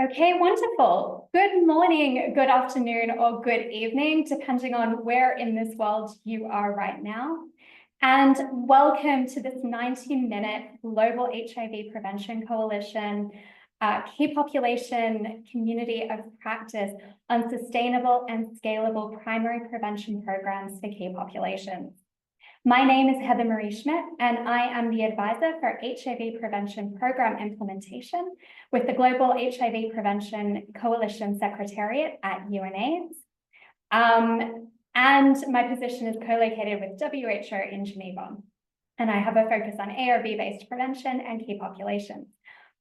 Okay, wonderful. Good morning, good afternoon, or good evening, depending on where in this world you are right now. And welcome to this 90-minute Global HIV Prevention Coalition key population community of practice on sustainable and scalable primary prevention programs for key populations. My name is Heather Marie Schmidt, and I am the advisor for HIV prevention program implementation with the Global HIV Prevention Coalition Secretariat at UNAIDS. And my position is co-located with WHO in Geneva. And I have a focus on ARV-based prevention and key populations.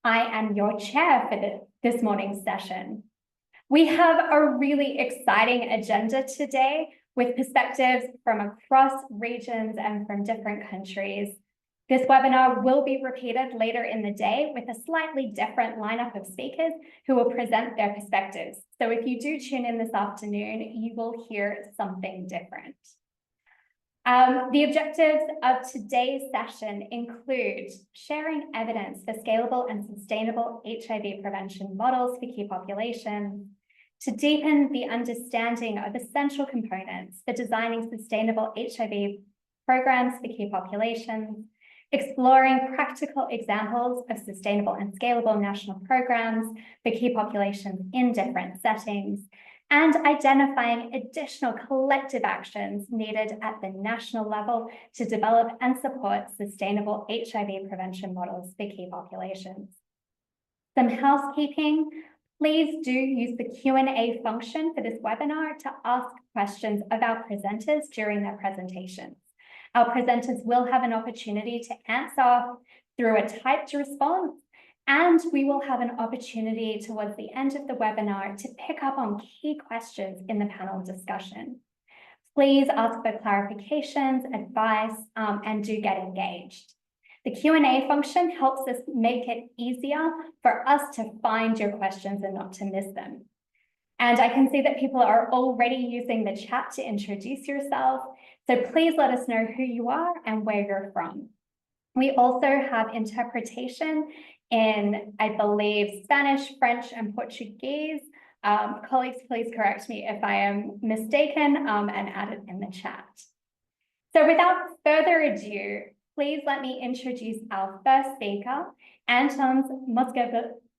I am your chair for this morning's session. We have a really exciting agenda today with perspectives from across regions and from different countries. This webinar will be repeated later in the day with a slightly different lineup of speakers who will present their perspectives. So if you do tune in this afternoon, you will hear something different. The objectives of today's session include sharing evidence for scalable and sustainable HIV prevention models for key populations, to deepen the understanding of essential components for designing sustainable HIV programs for key populations, exploring practical examples of sustainable and scalable national programs for key populations in different settings, and identifying additional collective actions needed at the national level to develop and support sustainable HIV prevention models for key populations. Some housekeeping. Please do use the Q&A function for this webinar to ask questions of our presenters during their presentations. Our presenters will have an opportunity to answer through a typed response, and we will have an opportunity towards the end of the webinar to pick up on key questions in the panel discussion. Please ask for clarifications, advice, and do get engaged. The Q&A function helps us make it easier for us to find your questions and not to miss them. And I can see that people are already using the chat to introduce yourself. So please let us know who you are and where you're from. We also have interpretation in, I believe, Spanish, French, and Portuguese. Colleagues, please correct me if I am mistaken and add it in the chat. So without further ado, please let me introduce our first speaker, Anton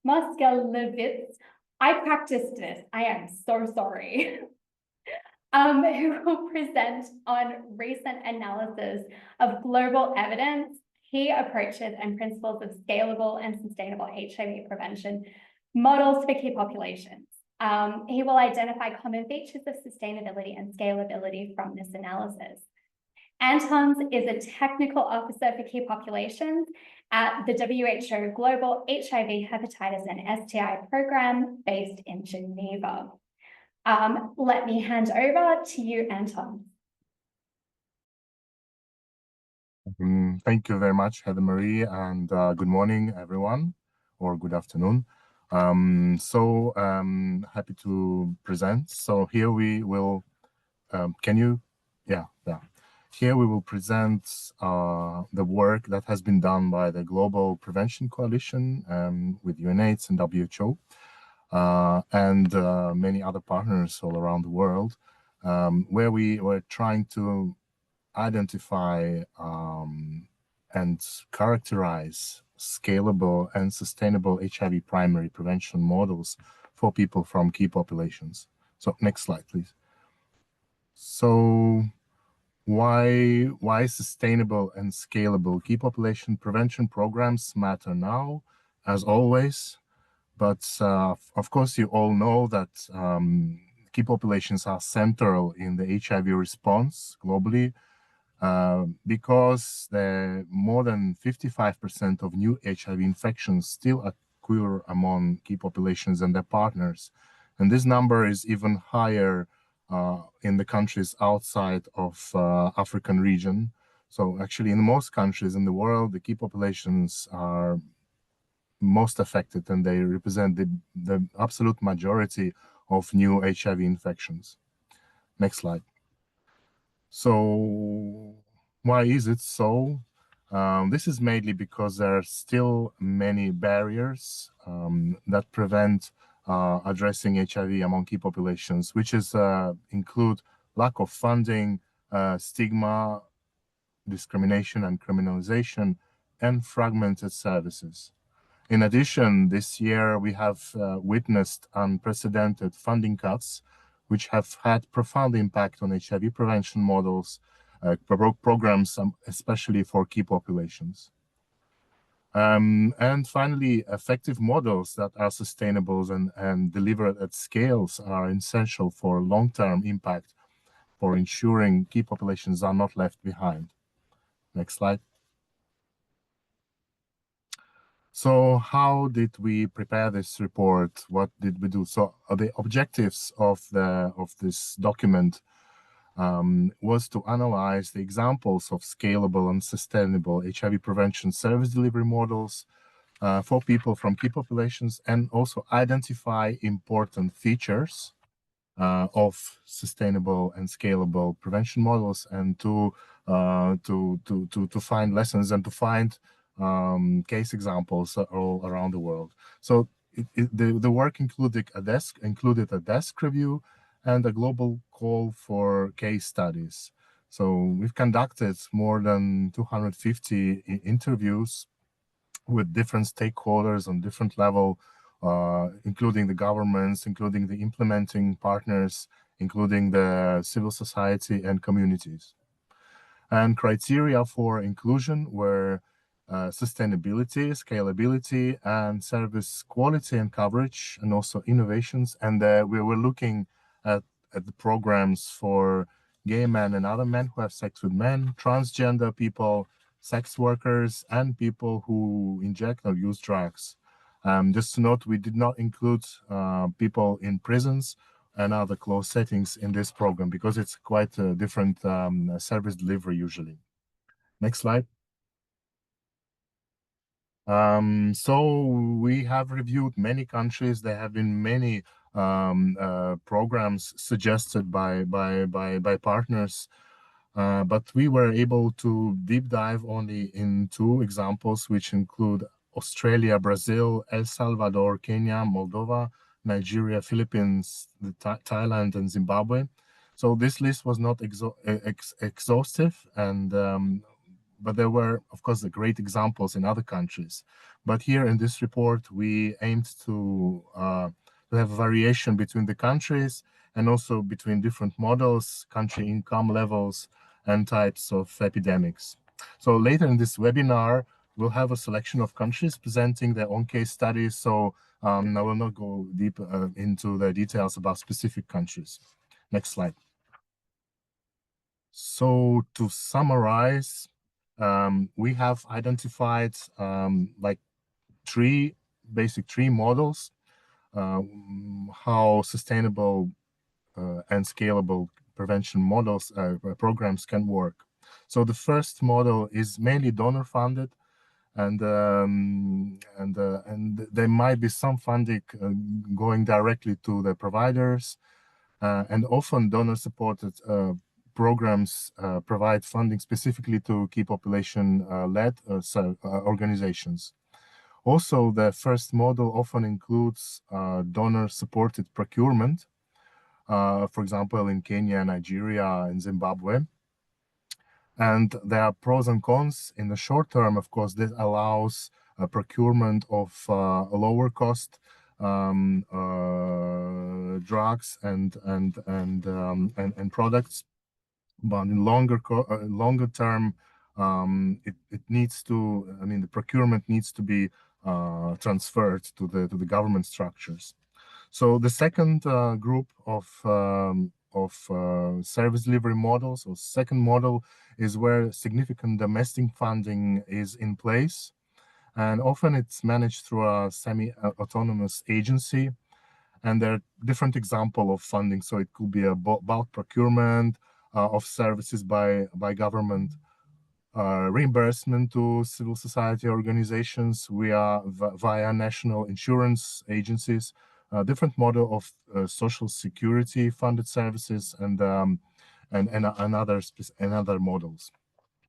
Moskalevitz. I practiced this, I am so sorry. Who will present on recent analysis of global evidence, key approaches and principles of scalable and sustainable HIV prevention models for key populations. He will identify common features of sustainability and scalability from this analysis. Antons is a technical officer for key populations at the WHO Global HIV, Hepatitis and STI program based in Geneva. Let me hand over to you, Anton. Thank you very much, Heather Marie, and good morning, everyone, or good afternoon. Happy to present. So here we will, Here we will present the work that has been done by the Global Prevention Coalition with UNAIDS and WHO and many other partners all around the world, where we were trying to identify and characterize scalable and sustainable HIV primary prevention models for people from key populations. So next slide, please. So why sustainable and scalable key population prevention programs matter now, as always. But of course, you all know that key populations are central in the HIV response globally because more than 55% of new HIV infections still occur among key populations and their partners. And this number is even higher in the countries outside of African region. So actually in most countries in the world, the key populations are most affected and they represent the absolute majority of new HIV infections. Next slide. So why is it so? This is mainly because there are still many barriers that prevent addressing HIV among key populations, which is include lack of funding, stigma, discrimination and criminalization, and fragmented services. In addition, this year we have witnessed unprecedented funding cuts, which have had profound impact on HIV prevention models, programs, especially for key populations. And finally, effective models that are sustainable and delivered at scales are essential for long-term impact for ensuring key populations are not left behind. Next slide. So how did we prepare this report? What did we do? So the objectives of this document was to analyze the examples of scalable and sustainable HIV prevention service delivery models for people from key populations, and also identify important features of sustainable and scalable prevention models, and to find lessons and to find case examples all around the world. So the work included a desk review and a global call for case studies. So we've conducted more than 250 interviews with different stakeholders on different level, including the governments, including the implementing partners, including the civil society and communities. And criteria for inclusion were sustainability, scalability, and service quality and coverage, and also innovations. And we were looking at the programs for gay men and other men who have sex with men, transgender people, sex workers, and people who inject or use drugs. Just to note, we did not include people in prisons and other closed settings in this program because it's quite a different service delivery usually. Next slide. So we have reviewed many countries. There have been many programs suggested by partners, but we were able to deep dive only in 2 examples, which include Australia, Brazil, El Salvador, Kenya, Moldova, Nigeria, Philippines, Thailand, and Zimbabwe. So this list was not exhaustive, and but there were, of course, the great examples in other countries. But here in this report, we aimed to have a variation between the countries and also between different models, country income levels, and types of epidemics. So later in this webinar, we'll have a selection of countries presenting their own case studies. So I will not go deep into the details about specific countries. Next slide. So to summarize, we have identified like 3 models how sustainable and scalable prevention models programs can work. So the first model is mainly donor funded, and there might be some funding going directly to the providers, and often donor supported programs provide funding specifically to key population-led organizations. Also, the first model often includes donor-supported procurement, for example, in Kenya, Nigeria, and Zimbabwe. And there are pros and cons. In the short term, of course, this allows procurement of lower cost drugs and products. But in longer term, it needs to, I mean, the procurement needs to be transferred to the government structures. So the second group of service delivery models, or second model, is where significant domestic funding is in place, and often it's managed through a semi-autonomous agency. And there are different examples of funding. So it could be a bulk procurement of services by government, reimbursement to civil society organizations via national insurance agencies, different model of social security funded services, and other models.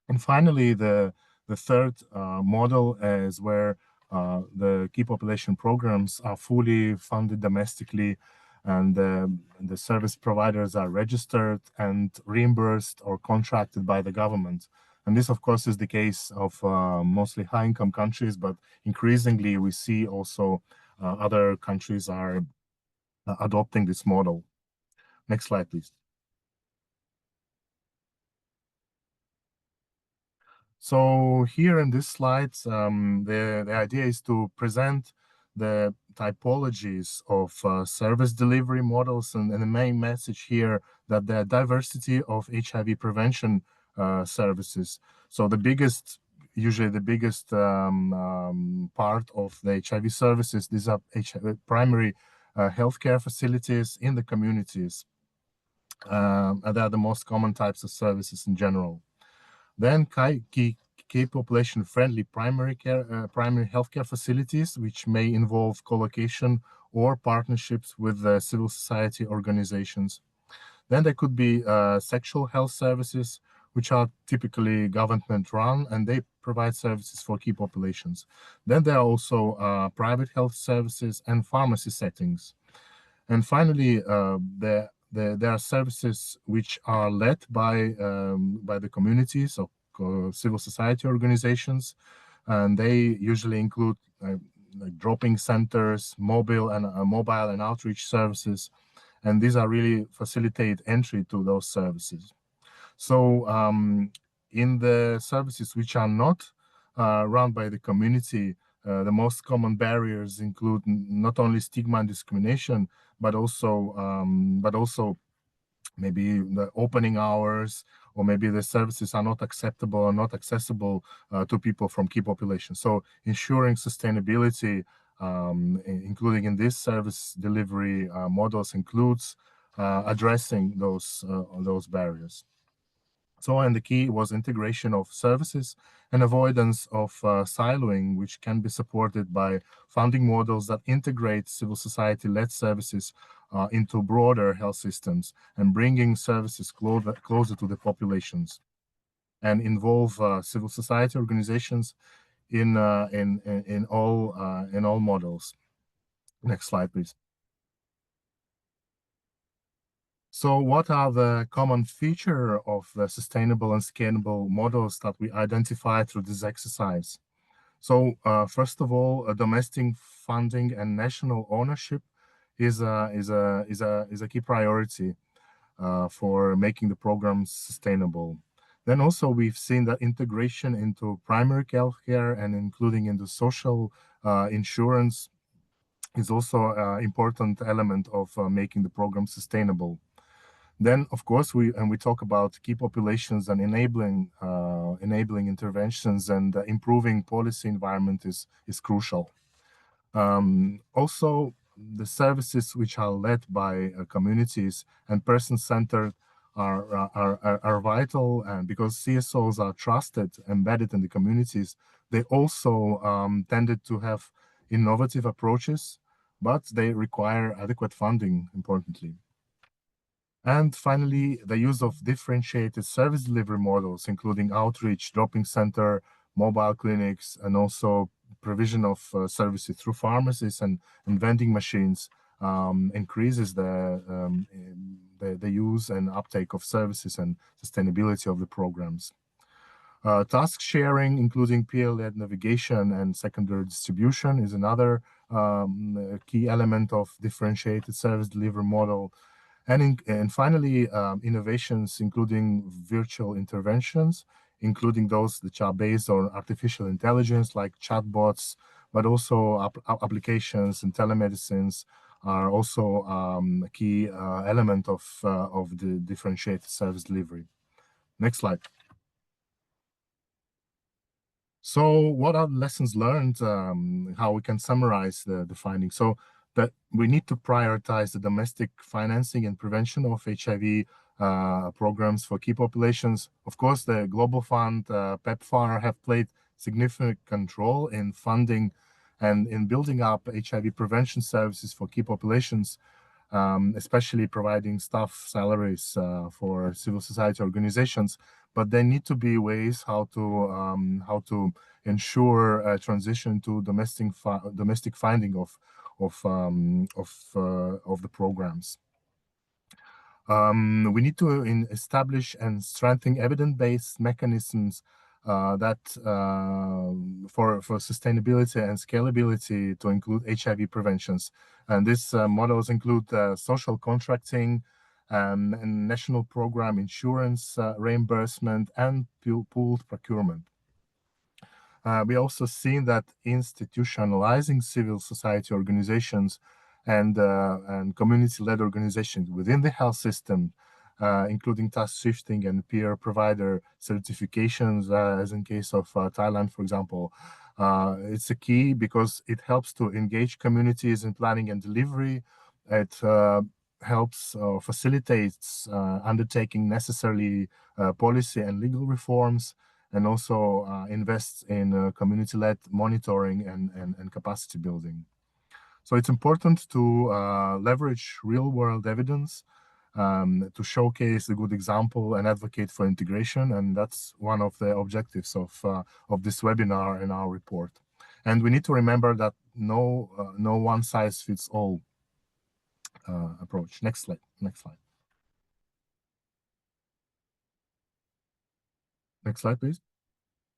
And finally, the third model is where The key population programs are fully funded domestically, and the service providers are registered and reimbursed or contracted by the government. And this, of course, is the case of mostly high-income countries, but increasingly we see also other countries are adopting this model. Next slide, please. So here in this slide, the idea is to present the typologies of service delivery models, and the main message here that the diversity of HIV prevention services. So usually the biggest part of the HIV services, these are primary healthcare facilities in the communities. And they are the most common types of services in general. Then key population-friendly primary healthcare facilities, which may involve co-location or partnerships with civil society organizations. Then there could be sexual health services, which are typically government-run, and they provide services for key populations. Then there are also private health services and pharmacy settings. And finally, there are services which are led by the communities or civil society organizations, and they usually include like drop-in centers, mobile and outreach services, and these are really facilitate entry to those services. So in the services which are not run by the community, the most common barriers include not only stigma and discrimination, but also maybe the opening hours, or maybe the services are not acceptable or not accessible to people from key populations. So ensuring sustainability, including in this service delivery models, includes addressing those barriers. So, and the key was integration of services and avoidance of siloing, which can be supported by funding models that integrate civil society-led services into broader health systems and bringing services closer to the populations, and involve civil society organizations in all models. Next slide, please. So what are the common features of the sustainable and scalable models that we identify through this exercise? So first of all, domestic funding and national ownership is a key priority for making the programs sustainable. Then also we've seen that integration into primary healthcare and including into social insurance is also an important element of making the program sustainable. Then, of course, we talk about key populations and enabling interventions, and improving policy environment is crucial. Also, the services which are led by communities and person-centered are vital, and because CSOs are trusted, embedded in the communities, they also tended to have innovative approaches, but they require adequate funding, importantly. And finally, the use of differentiated service delivery models, including outreach, drop-in center, mobile clinics, and also provision of services through pharmacies and vending machines, increases the use and uptake of services and sustainability of the programs. Task sharing, including peer-led navigation and secondary distribution, is another key element of differentiated service delivery model. And finally, innovations, including virtual interventions, including those which are based on artificial intelligence, like chatbots, but also applications and telemedicines are also a key element of the differentiated service delivery. Next slide. So what are the lessons learned, how we can summarize the findings? So that we need to prioritize the domestic financing and prevention of HIV programs for key populations. Of course, the Global Fund, PEPFAR, have played significant role in funding and in building up HIV prevention services for key populations, especially providing staff salaries for civil society organizations. But there need to be ways how to ensure a transition to domestic funding of the programs. We need to establish and strengthen evidence-based mechanisms that for sustainability and scalability to include HIV preventions. And these models include social contracting, and national program insurance reimbursement, and pooled procurement. We also seen that institutionalizing civil society organizations and community-led organizations within the health system, including task shifting and peer provider certifications, as in case of Thailand, for example. It's a key because it helps to engage communities in planning and delivery. It helps facilitates undertaking necessarily policy and legal reforms, and also invests in community-led monitoring and capacity building. So it's important to leverage real-world evidence to showcase a good example and advocate for integration, and that's one of the objectives of this webinar and our report. And we need to remember that no one-size-fits-all approach. Next slide. Next slide. Next slide, please.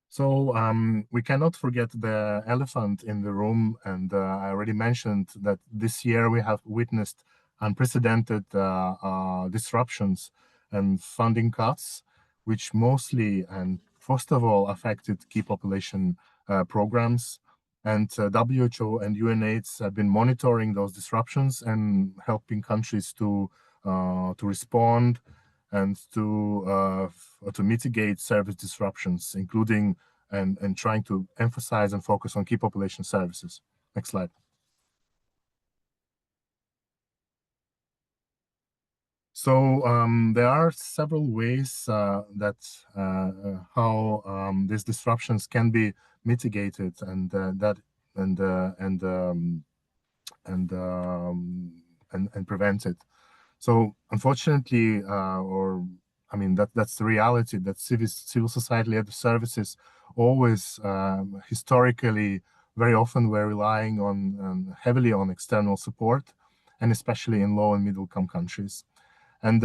So we cannot forget the elephant in the room, and I already mentioned that this year we have witnessed unprecedented disruptions and funding cuts, which mostly and first of all affected key population programs. And WHO and UNAIDS have been monitoring those disruptions and helping countries to respond and to mitigate service disruptions, including and trying to emphasize and focus on key population services. Next slide. So there are several ways that how these disruptions can be mitigated and prevented. So unfortunately, that's the reality, that civil society-led services always historically very often were relying on heavily on external support, and especially in low and middle income countries. And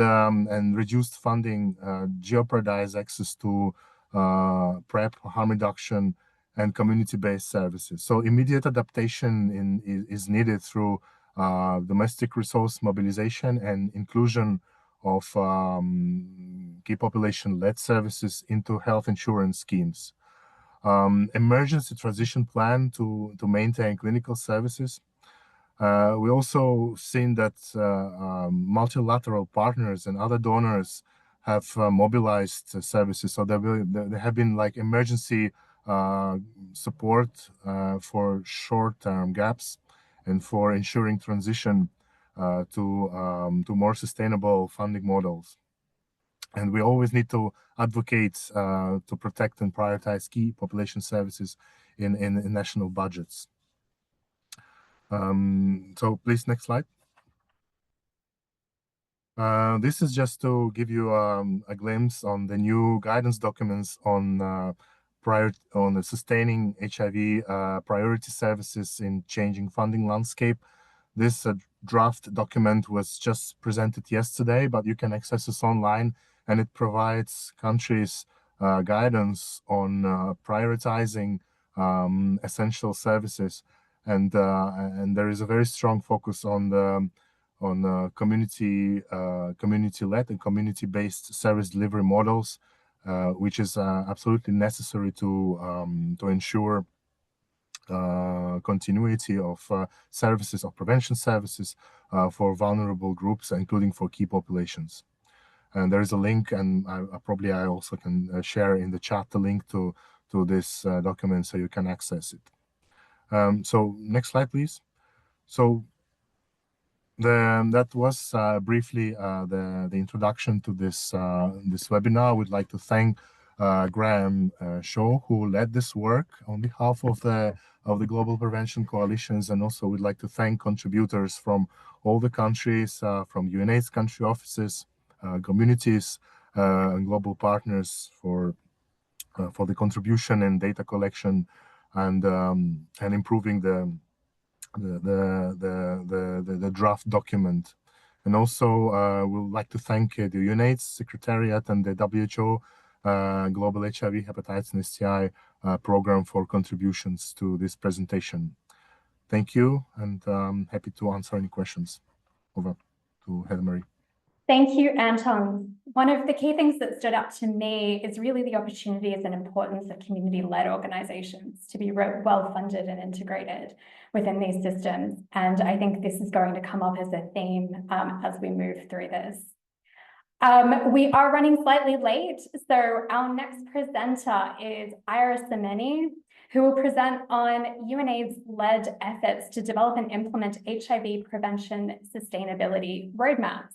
reduced funding jeopardize access to PrEP, harm reduction, and community-based services. So immediate adaptation is needed through domestic resource mobilization and inclusion of key population-led services into health insurance schemes. Emergency transition plan to maintain clinical services. We also seen that multilateral partners and other donors have mobilized services. So there have been like emergency support for short-term gaps and for ensuring transition to more sustainable funding models. And we always need to advocate to protect and prioritize key population services in national budgets. So please, next slide. This is just to give you a glimpse on the new guidance documents on the sustaining HIV priority services in changing funding landscape. This draft document was just presented yesterday, but you can access this online, and it provides countries guidance on prioritizing essential services, and there is a very strong focus on the community-led and community-based service delivery models, which is absolutely necessary to ensure continuity of services, of prevention services for vulnerable groups, including for key populations. And there is a link, and I also can share in the chat the link to this document so you can access it. So next slide, please. So that was briefly the introduction to this webinar. We'd like to thank Graham Shaw, who led this work on behalf of the Global Prevention Coalitions, and also we'd like to thank contributors from all the countries, from UNAIDS country offices, communities, and global partners for for the contribution and data collection and improving the draft document. And also, we would like to thank the UNAIDS Secretariat and the WHO Global HIV, Hepatitis and STI program for contributions to this presentation. Thank you, and I'm happy to answer any questions. Over to Heather Marie. Thank you, Anton. One of the key things that stood out to me is really the opportunities and importance of community-led organizations to be well-funded and integrated within these systems. And I think this is going to come up as a theme as we move through this. We are running slightly late, so our next presenter is Iris Ameni, who will present on UNAIDS-led efforts to develop and implement HIV prevention sustainability roadmaps.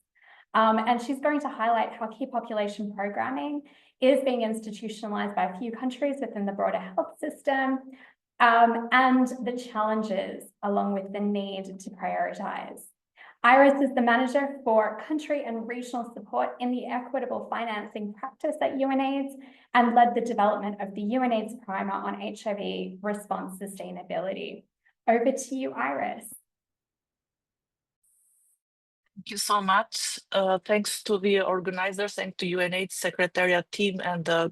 And she's going to highlight how key population programming is being institutionalized by a few countries within the broader health system, and the challenges along with the need to prioritize. Iris is the manager for country and regional support in the equitable financing practice at UNAIDS and led the development of the UNAIDS primer on HIV response sustainability. Over to you, Iris. Thank you so much. Thanks to the organizers, thanks to UNAIDS Secretariat team and the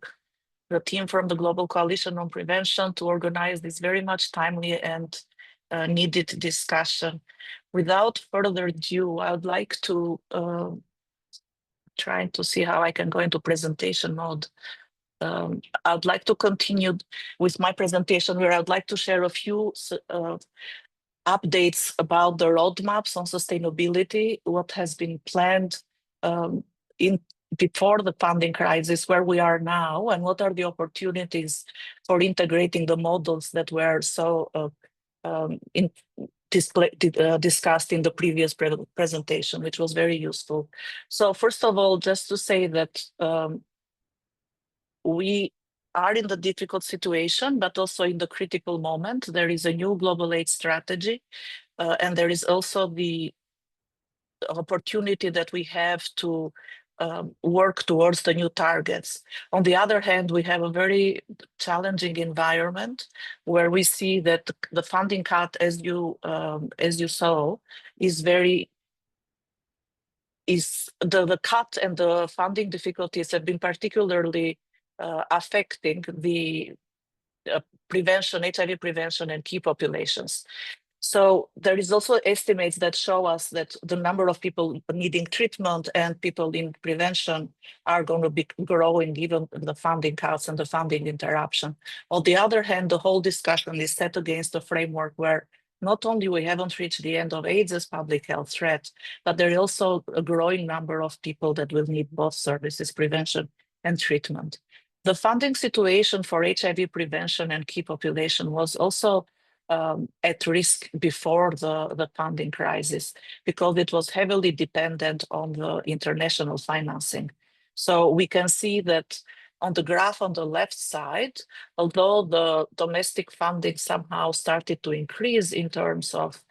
team from the Global Coalition on Prevention to organize this very much timely and needed discussion. Without further ado, I would like to try to see how I can go into presentation mode. I'd like to continue with my presentation where I'd like to share a few updates about the roadmaps on sustainability, what has been planned before the funding crisis, where we are now, and what are the opportunities for integrating the models that were so discussed in the previous presentation, which was very useful. So first of all, just to say that we are in the difficult situation, but also in the critical moment. There is a new global AIDS strategy, and there is also the opportunity that we have to work towards the new targets. On the other hand, we have a very challenging environment where we see that the funding cut, as you saw, the cut and the funding difficulties have been particularly affecting the HIV prevention and key populations. So there is also estimates that show us that the number of people needing treatment and people in prevention are going to be growing given the funding cuts and the funding interruption. On the other hand, the whole discussion is set against a framework where not only we haven't reached the end of AIDS as public health threat, but there is also a growing number of people that will need both services, prevention and treatment. The funding situation for HIV prevention and key population was also at risk before the funding crisis because it was heavily dependent on the international financing. So we can see that on the graph on the left side, although the domestic funding somehow started to increase in terms of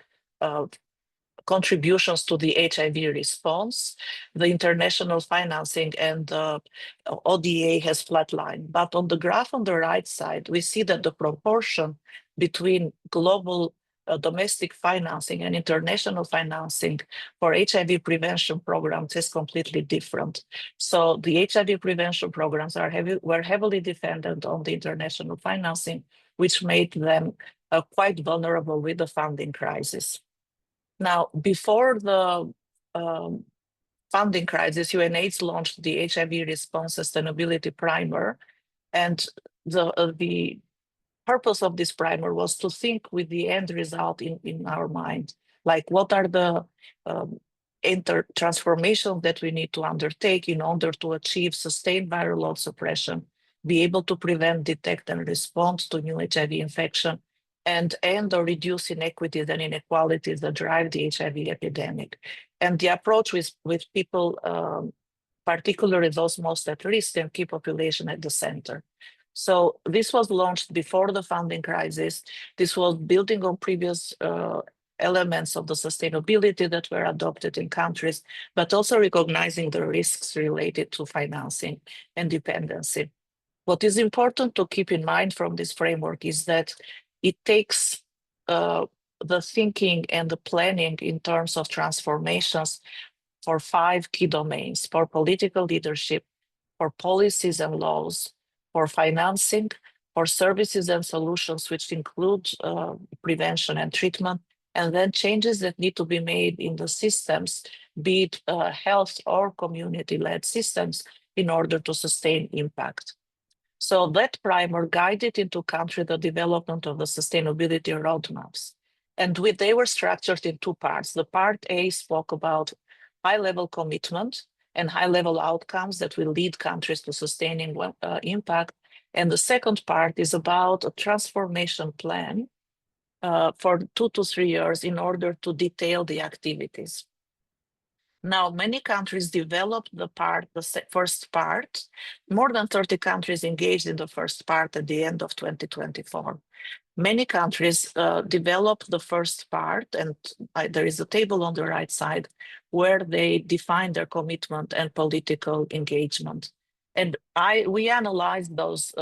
contributions to the HIV response, the international financing and the ODA has flatlined. But on the graph on the right side, we see that the proportion between global domestic financing and international financing for HIV prevention programs is completely different. So the HIV prevention programs were heavily dependent on the international financing, which made them quite vulnerable with the funding crisis. Now, before the funding crisis, UNAIDS launched the HIV Response Sustainability Primer, and the purpose of this primer was to think with the end result in our mind, like what are the transformations that we need to undertake in order to achieve sustained viral load suppression, be able to prevent, detect, and respond to new HIV infection, and end or reduce inequities and inequalities that drive the HIV epidemic. And the approach with people, particularly those most at risk and key population at the center. So this was launched before the funding crisis. This was building on previous elements of the sustainability that were adopted in countries, but also recognizing the risks related to financing and dependency. What is important to keep in mind from this framework is that it takes the thinking and the planning in terms of transformations for 5 key domains: for political leadership, for policies and laws, for financing, for services and solutions, which include prevention and treatment, and then changes that need to be made in the systems, be it health or community-led systems, in order to sustain impact. So that primer guided into country the development of the sustainability roadmaps. And they were structured in 2 parts. The part A spoke about high-level commitment and high-level outcomes that will lead countries to sustaining impact. And the second part is about a transformation plan for 2 to 3 years in order to detail the activities. Now, many countries developed the first part. More than 30 countries engaged in the first part at the end of 2024. Many countries developed the first part, and there is a table on the right side where they define their commitment and political engagement. And we analyzed those.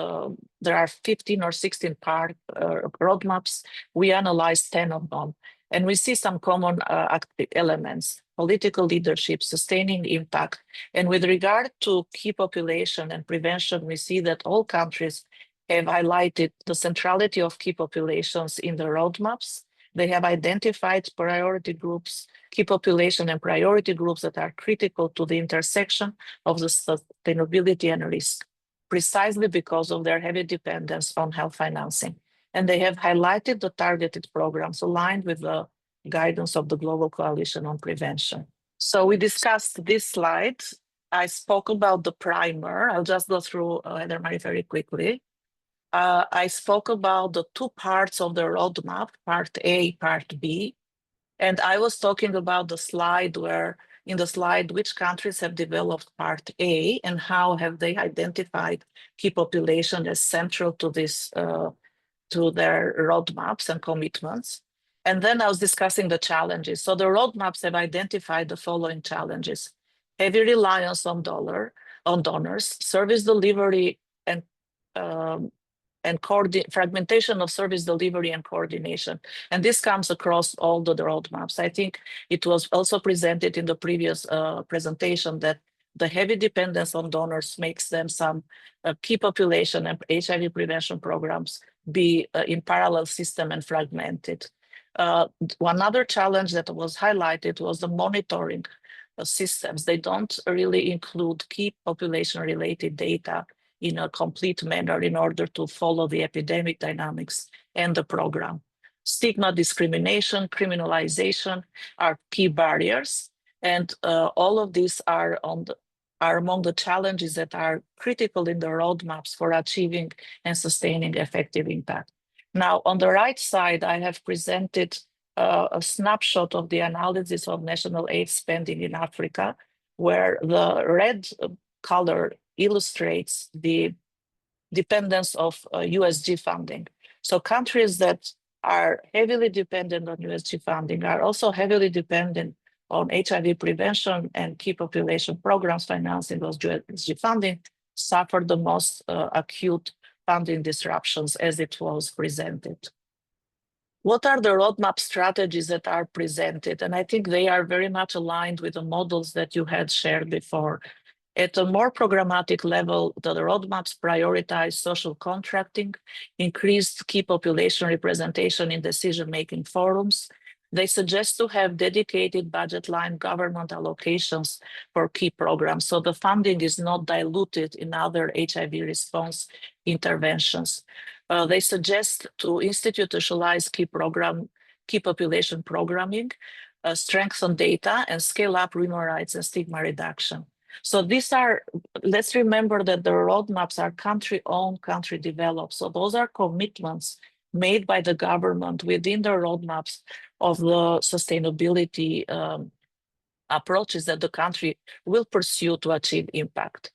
There are 15 or 16 roadmaps. We analyzed 10 of them, and we see some common elements: political leadership, sustaining impact. And with regard to key population and prevention, we see that all countries have highlighted the centrality of key populations in the roadmaps. They have identified priority groups, key population and priority groups that are critical to the intersection of the sustainability and risk, precisely because of their heavy dependence on health financing. And they have highlighted the targeted programs aligned with the guidance of the Global Coalition on Prevention. So we discussed this slide. I spoke about the primer. I'll just go through Heather Marie very quickly. I spoke about the 2 parts of the roadmap, part A, part B. And I was talking about the slide where, in the slide, which countries have developed part A and how have they identified key population as central to this, to their roadmaps and commitments. And then I was discussing the challenges. So the roadmaps have identified the following challenges: heavy reliance on donors, service delivery and fragmentation of service delivery and coordination. And this comes across all the roadmaps. I think it was also presented in the previous presentation that the heavy dependence on donors makes them some key population and HIV prevention programs be in parallel system and fragmented. One other challenge that was highlighted was the monitoring systems. They don't really include key population related data in a complete manner in order to follow the epidemic dynamics and the program. Stigma, discrimination, criminalization are key barriers, and all of these are among the challenges that are critical in the roadmaps for achieving and sustaining effective impact. Now, on the right side, I have presented a snapshot of the analysis of national aid spending in Africa, where the red color illustrates the dependence of USG funding. So countries that are heavily dependent on USG funding are also heavily dependent on HIV prevention, and key population programs financing those USG funding suffered the most acute funding disruptions as it was presented. What are the roadmap strategies that are presented? And I think they are very much aligned with the models that you had shared before. At a more programmatic level, the roadmaps prioritize social contracting, increased key population representation in decision-making forums. They suggest to have dedicated budget line government allocations for key programs, so the funding is not diluted in other HIV response interventions. They suggest to institutionalize key population programming, strengthen data, and scale up human rights and stigma reduction. So these are, let's remember that the roadmaps are country-owned, country-developed. So those are commitments made by the government within the roadmaps of the sustainability approaches that the country will pursue to achieve impact.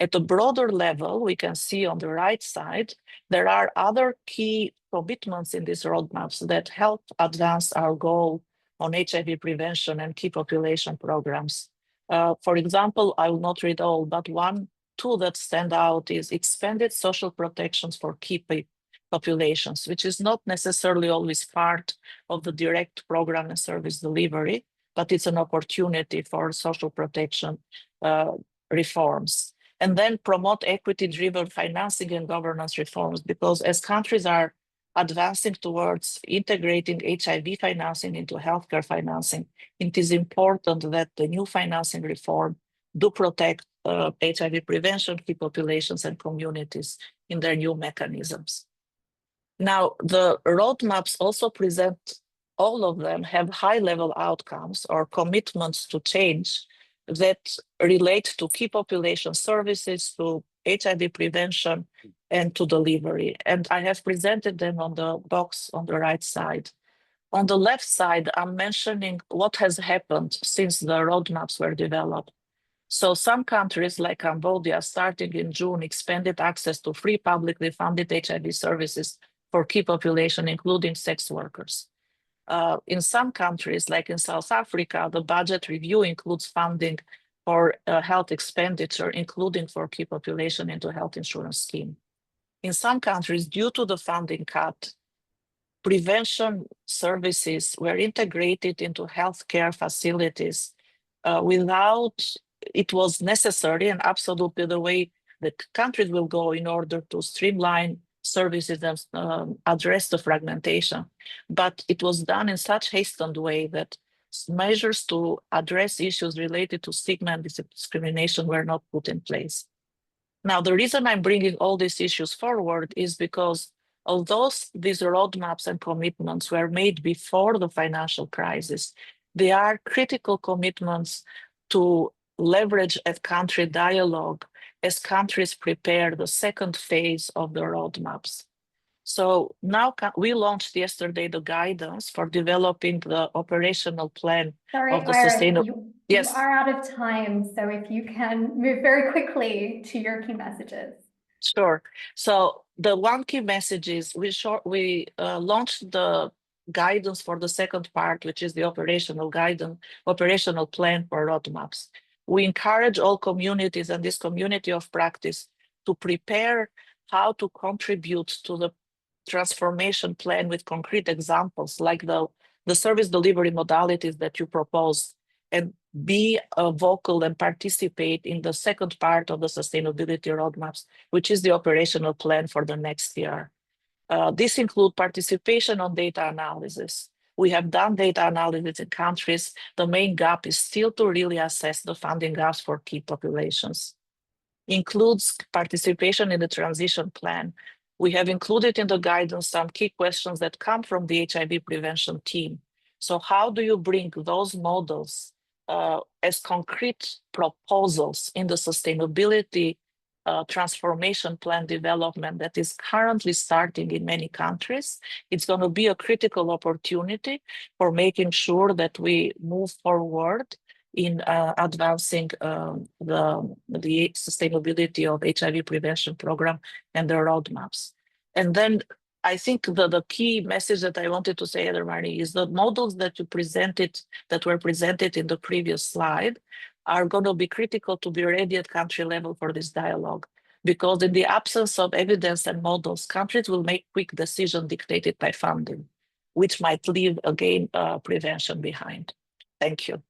At a broader level, we can see on the right side, there are other key commitments in these roadmaps that help advance our goal on HIV prevention and key population programs. For example, I will not read all, but 1, two that stand out is expanded social protections for key populations, which is not necessarily always part of the direct program and service delivery, but it's an opportunity for social protection reforms. And then promote equity-driven financing and governance reforms, because as countries are advancing towards integrating HIV financing into healthcare financing, it is important that the new financing reform do protect HIV prevention, key populations and communities in their new mechanisms. Now, the roadmaps also present, all of them have high-level outcomes or commitments to change that relate to key population services, to HIV prevention, and to delivery. And I have presented them on the box on the right side. On the left side, I'm mentioning what has happened since the roadmaps were developed. So some countries like Cambodia, starting in June, expanded access to free publicly funded HIV services for key population, including sex workers. In some countries, like in South Africa, the budget review includes funding for health expenditure, including for key population into health insurance scheme. In some countries, due to the funding cut, prevention services were integrated into healthcare facilities without it was necessary, and absolutely the way the countries will go in order to streamline services and address the fragmentation. But it was done in such hastened way that measures to address issues related to stigma and discrimination were not put in place. Now, the reason I'm bringing all these issues forward is because although these roadmaps and commitments were made before the financial crisis, they are critical commitments to leverage a country dialogue as countries prepare the second phase of the roadmaps. So now we launched yesterday the guidance for developing the operational plan of the sustainable. You are out of time, so if you can move very quickly to your key messages. Sure. So the one key message is we launched the guidance for the second part, which is the operational plan for roadmaps. We encourage all communities and this community of practice to prepare how to contribute to the transformation plan with concrete examples like the service delivery modalities that you proposed, and be vocal and participate in the second part of the sustainability roadmaps, which is the operational plan for the next year. This includes participation on data analysis. We have done data analysis in countries. The main gap is still to really assess the funding gaps for key populations. Includes participation in the transition plan. We have included in the guidance some key questions that come from the HIV prevention team. So how do you bring those models as concrete proposals in the sustainability transformation plan development that is currently starting in many countries? It's going to be a critical opportunity for making sure that we move forward in advancing the sustainability of HIV prevention program and the roadmaps. And then I think the key message that I wanted to say, Marnie, is the models that were presented in the previous slide are going to be critical to be ready at country level for this dialogue. Because in the absence of evidence and models, countries will make quick decisions dictated by funding, which might leave, again, prevention behind. Thank you.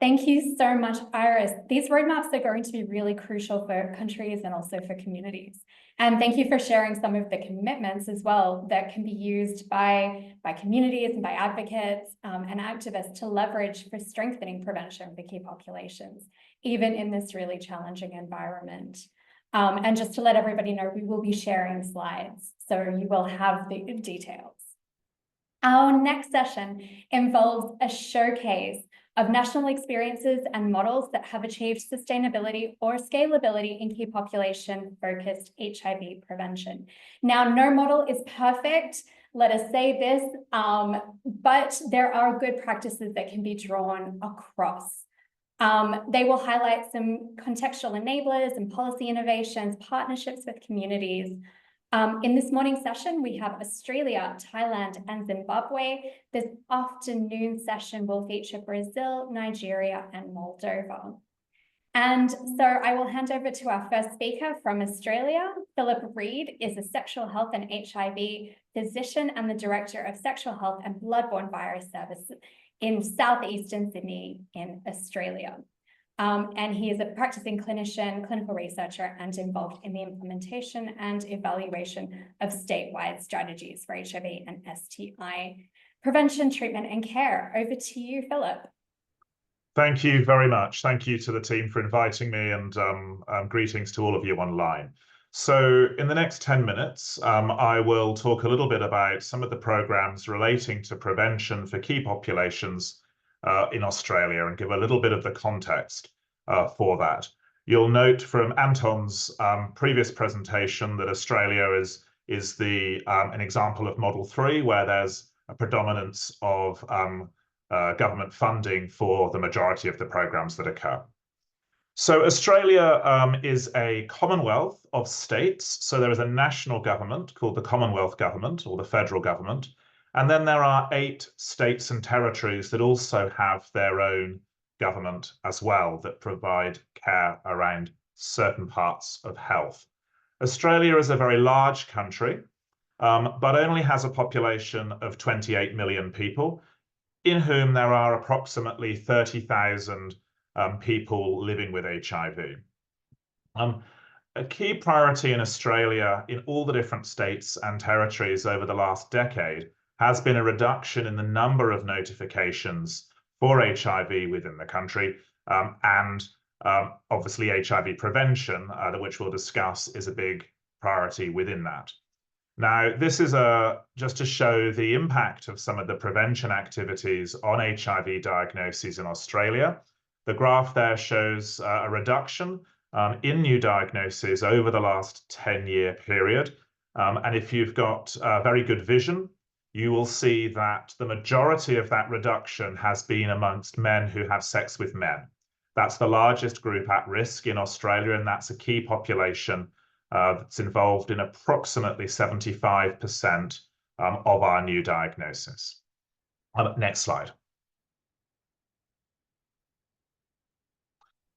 Thank you so much, Iris. These roadmaps are going to be really crucial for countries and also for communities. And thank you for sharing some of the commitments as well that can be used by communities and by advocates and activists to leverage for strengthening prevention for key populations, even in this really challenging environment. And just to let everybody know, we will be sharing slides, so you will have the details. Our next session involves a showcase of national experiences and models that have achieved sustainability or scalability in key population-focused HIV prevention. Now, no model is perfect, let us say this, but there are good practices that can be drawn across. They will highlight some contextual enablers and policy innovations, partnerships with communities. In this morning's session, we have Australia, Thailand, and Zimbabwe. This afternoon session will feature Brazil, Nigeria, and Moldova. And so I will hand over to our first speaker from Australia. Philip Reid is a sexual health and HIV physician and the director of sexual health and bloodborne virus service in southeastern Sydney in Australia. And he is a practicing clinician, clinical researcher, and involved in the implementation and evaluation of statewide strategies for HIV and STI prevention, treatment, and care. Over to you, Philip. Thank you very much. Thank you to the team for inviting me, and greetings to all of you online. So in the next 10 minutes, I will talk a little bit about some of the programs relating to prevention for key populations in Australia and give a little bit of the context for that. You'll note from Anton's previous presentation that Australia is an example of Model 3, where there's a predominance of government funding for the majority of the programs that occur. So Australia is a commonwealth of states. So there is a national government called the Commonwealth Government, or the federal government. And then there are 8 states and territories that also have their own government as well, that provide care around certain parts of health. Australia is a very large country, but only has a population of 28 million people, in whom there are approximately 30,000 people living with HIV. A key priority in Australia, in all the different states and territories over the last decade, has been a reduction in the number of notifications for HIV within the country, and obviously HIV prevention, which we'll discuss, is a big priority within that. Now, this is just to show the impact of some of the prevention activities on HIV diagnoses in Australia. The graph there shows a reduction in new diagnoses over the last 10-year period. And if you've got very good vision, you will see that the majority of that reduction has been amongst men who have sex with men. That's the largest group at risk in Australia, and that's a key population that's involved in approximately 75% of our new diagnosis. Next slide.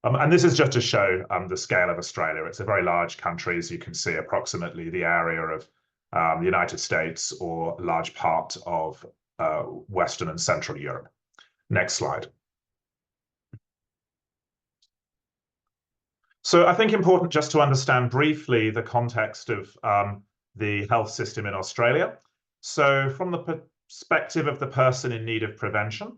And this is just to show the scale of Australia. It's a very large country, as you can see, approximately the area of the United States or a large part of Western and Central Europe. Next slide. So I think important just to understand briefly the context of the health system in Australia. So from the perspective of the person in need of prevention,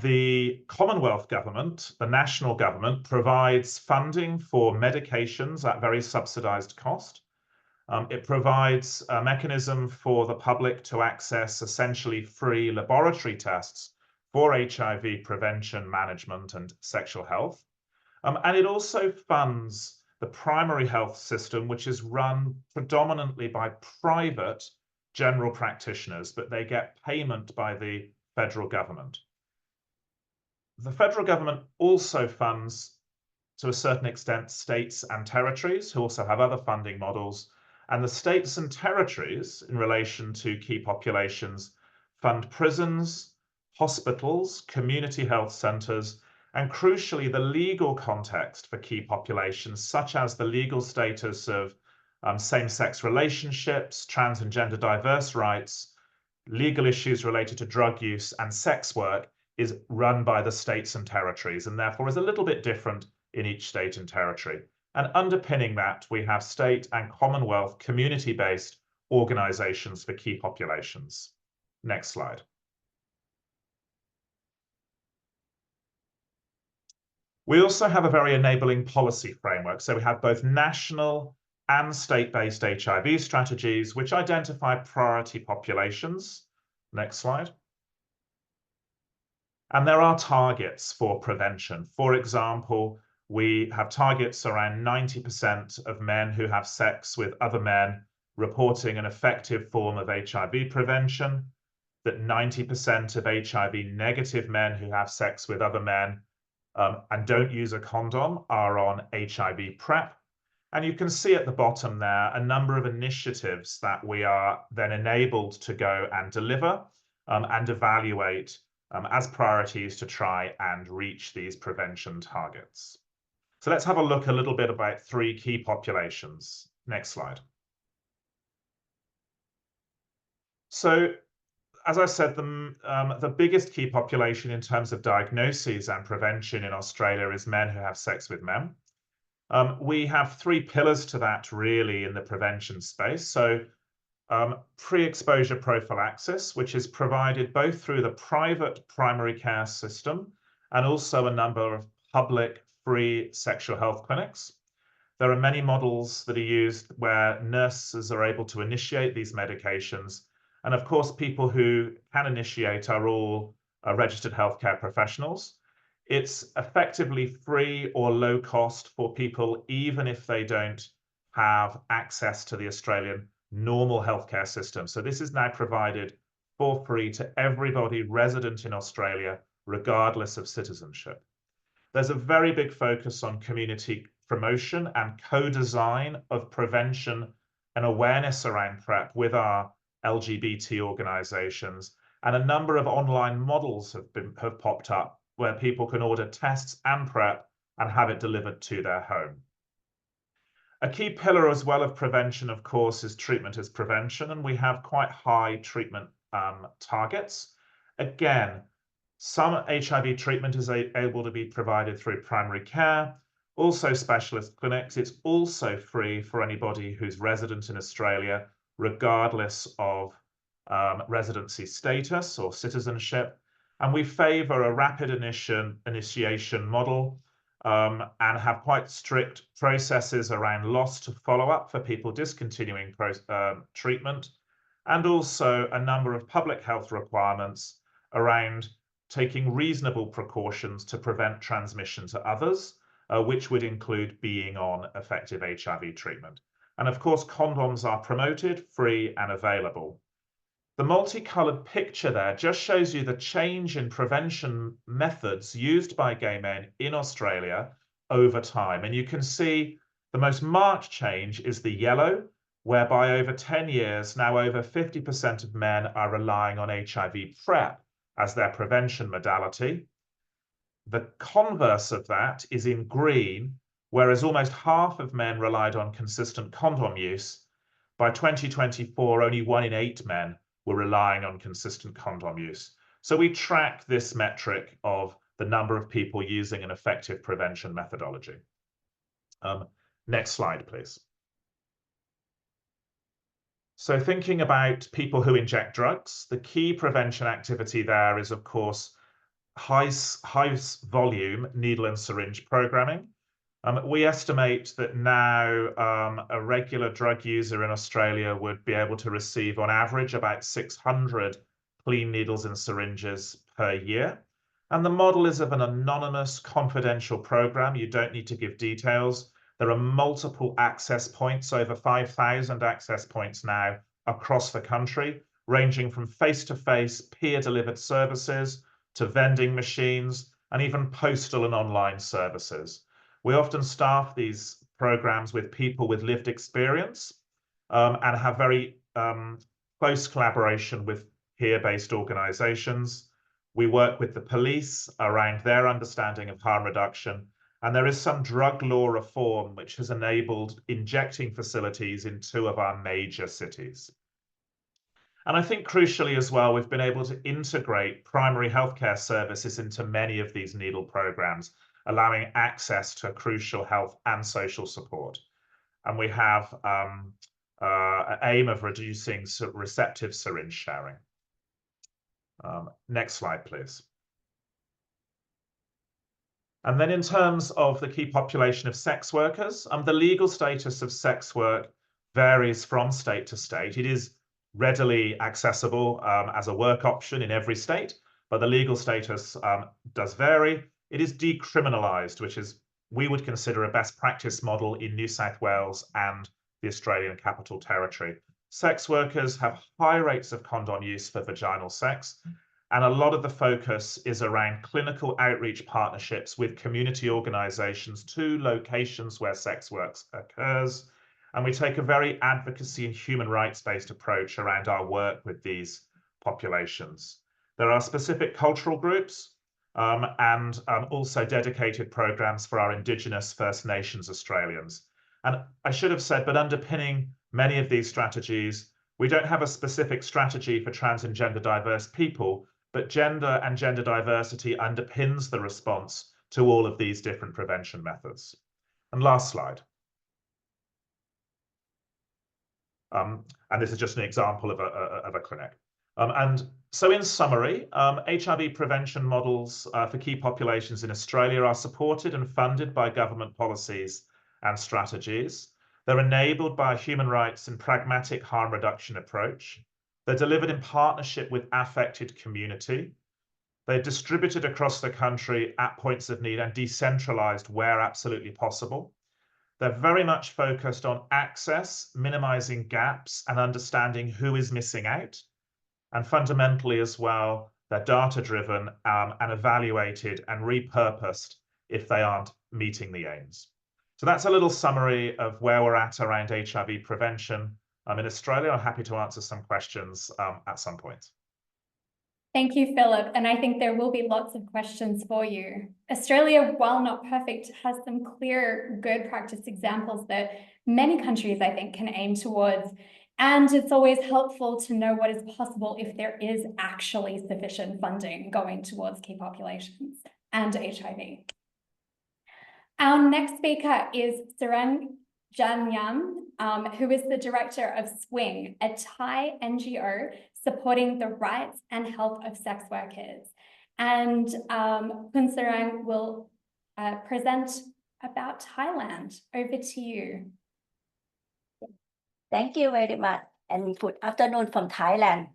the Commonwealth Government, the national government, provides funding for medications at very subsidised cost. It provides a mechanism for the public to access essentially free laboratory tests for HIV prevention, management, and sexual health. And it also funds the primary health system, which is run predominantly by private general practitioners, but they get payment by the federal government. The federal government also funds, to a certain extent, states and territories, who also have other funding models. And the states and territories, in relation to key populations, fund prisons, hospitals, community health centres, and crucially, the legal context for key populations, such as the legal status of same-sex relationships, trans and gender diverse rights, legal issues related to drug use and sex work, is run by the states and territories, and therefore is a little bit different in each state and territory. And underpinning that, we have state and Commonwealth community-based organisations for key populations. Next slide. We also have a very enabling policy framework. So we have both national and state-based HIV strategies, which identify priority populations. Next slide. And there are targets for prevention. For example, we have targets around 90% of men who have sex with other men reporting an effective form of HIV prevention, that 90% of HIV negative men who have sex with other men and don't use a condom are on HIV PrEP. And you can see at the bottom there a number of initiatives that we are then enabled to go and deliver and evaluate as priorities to try and reach these prevention targets. So let's have a look a little bit about 3 key populations. Next slide. So, as I said, the biggest key population in terms of diagnoses and prevention in Australia is men who have sex with men. We have 3 pillars to that really in the prevention space. So pre-exposure prophylaxis, which is provided both through the private primary care system and also a number of public free sexual health clinics. There are many models that are used where nurses are able to initiate these medications. And of course, people who can initiate are all registered healthcare professionals. It's effectively free or low cost for people, even if they don't have access to the Australian normal healthcare system. So this is now provided for free to everybody resident in Australia, regardless of citizenship. There's a very big focus on community promotion and co-design of prevention and awareness around PrEP with our LGBT organizations. And a number of online models have popped up where people can order tests and PrEP and have it delivered to their home. A key pillar as well of prevention, of course, is treatment as prevention, and we have quite high treatment targets. Again, some HIV treatment is able to be provided through primary care, also specialist clinics. It's also free for anybody who's resident in Australia, regardless of residency status or citizenship. And we favour a rapid initiation model and have quite strict processes around loss to follow-up for people discontinuing treatment, and also a number of public health requirements around taking reasonable precautions to prevent transmission to others, which would include being on effective HIV treatment. And of course, condoms are promoted, free and available. The multicolored picture there just shows you the change in prevention methods used by gay men in Australia over time. And you can see the most marked change is the yellow, whereby over 10 years, now over 50% of men are relying on HIV PrEP as their prevention modality. The converse of that is in green, whereas almost half of men relied on consistent condom use. By 2024, only 1 in 8 men were relying on consistent condom use. So we track this metric of the number of people using an effective prevention methodology. Next slide, please. So thinking about people who inject drugs, the key prevention activity there is, of course, high volume needle and syringe programming. We estimate that now a regular drug user in Australia would be able to receive on average about 600 clean needles and syringes per year. And the model is of an anonymous confidential program. You don't need to give details. There are multiple access points, over 5,000 access points now across the country, ranging from face-to-face peer-delivered services to vending machines and even postal and online services. We often staff these programs with people with lived experience and have very close collaboration with peer-based organizations. We work with the police around their understanding of harm reduction, and there is some drug law reform which has enabled injecting facilities in 2 of our major cities. And I think crucially as well, we've been able to integrate primary healthcare services into many of these needle programs, allowing access to crucial health and social support. And we have an aim of reducing receptive syringe sharing. Next slide, please. And then in terms of the key population of sex workers, the legal status of sex work varies from state to state. It is readily accessible as a work option in every state, but the legal status does vary. It is decriminalised, which is we would consider a best practice model in New South Wales and the Australian Capital Territory. Sex workers have high rates of condom use for vaginal sex, and a lot of the focus is around clinical outreach partnerships with community organisations to locations where sex work occurs. And we take a very advocacy and human rights-based approach around our work with these populations. There are specific cultural groups and also dedicated programs for our Indigenous First Nations Australians. And I should have said, but underpinning many of these strategies, we don't have a specific strategy for trans and gender diverse people, but gender and gender diversity underpins the response to all of these different prevention methods. And last slide. And this is just an example of a clinic. And so in summary, HIV prevention models for key populations in Australia are supported and funded by government policies and strategies. They're enabled by a human rights and pragmatic harm reduction approach. They're delivered in partnership with affected community. They're distributed across the country at points of need and decentralized where absolutely possible. They're very much focused on access, minimizing gaps, and understanding who is missing out. And fundamentally as well, they're data-driven and evaluated and repurposed if they aren't meeting the aims. So that's a little summary of where we're at around HIV prevention. In Australia, I'm happy to answer some questions at some point. Thank you, Philip. And I think there will be lots of questions for you. Australia, while not perfect, has some clear good practice examples that many countries, I think, can aim towards. And it's always helpful to know what is possible if there is actually sufficient funding going towards key populations and HIV. Our next speaker is Sarang Janyam, who is the director of Swing, a Thai NGO supporting the rights and health of sex workers. And Khun Sarang will present about Thailand. Over to you. Thank you very much, and good afternoon from Thailand.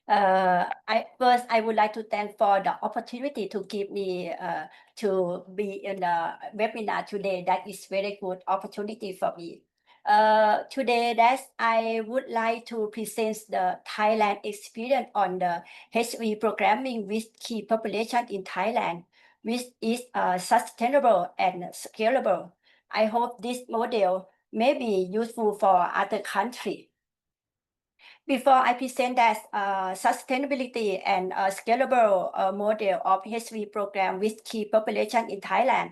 I would like to thank for the opportunity to give me to be in the webinar today. That is very good opportunity for me. Today, I would like to present the Thailand experience on the HIV programming with key population in Thailand, which is sustainable and scalable. I hope this model may be useful for other countries. Before I present that sustainability and scalable model of HIV program with key population in Thailand,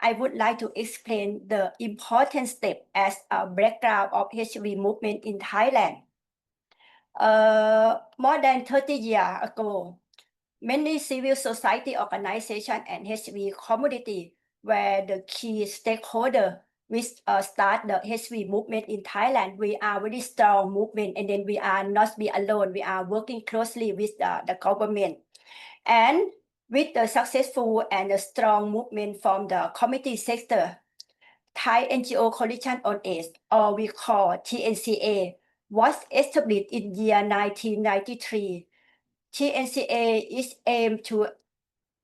I would like to explain the important step as a background of HIV movement in Thailand. More than 30 years ago, many civil society organizations and HIV community were the key stakeholders which start the HIV movement in Thailand. We are very strong movement, and then we are not be alone. We are working closely with the government. And with the successful and the strong movement from the community sector, Thai NGO Coalition on AIDS, or we call TNCA, was established in year 1993. TNCA is aimed to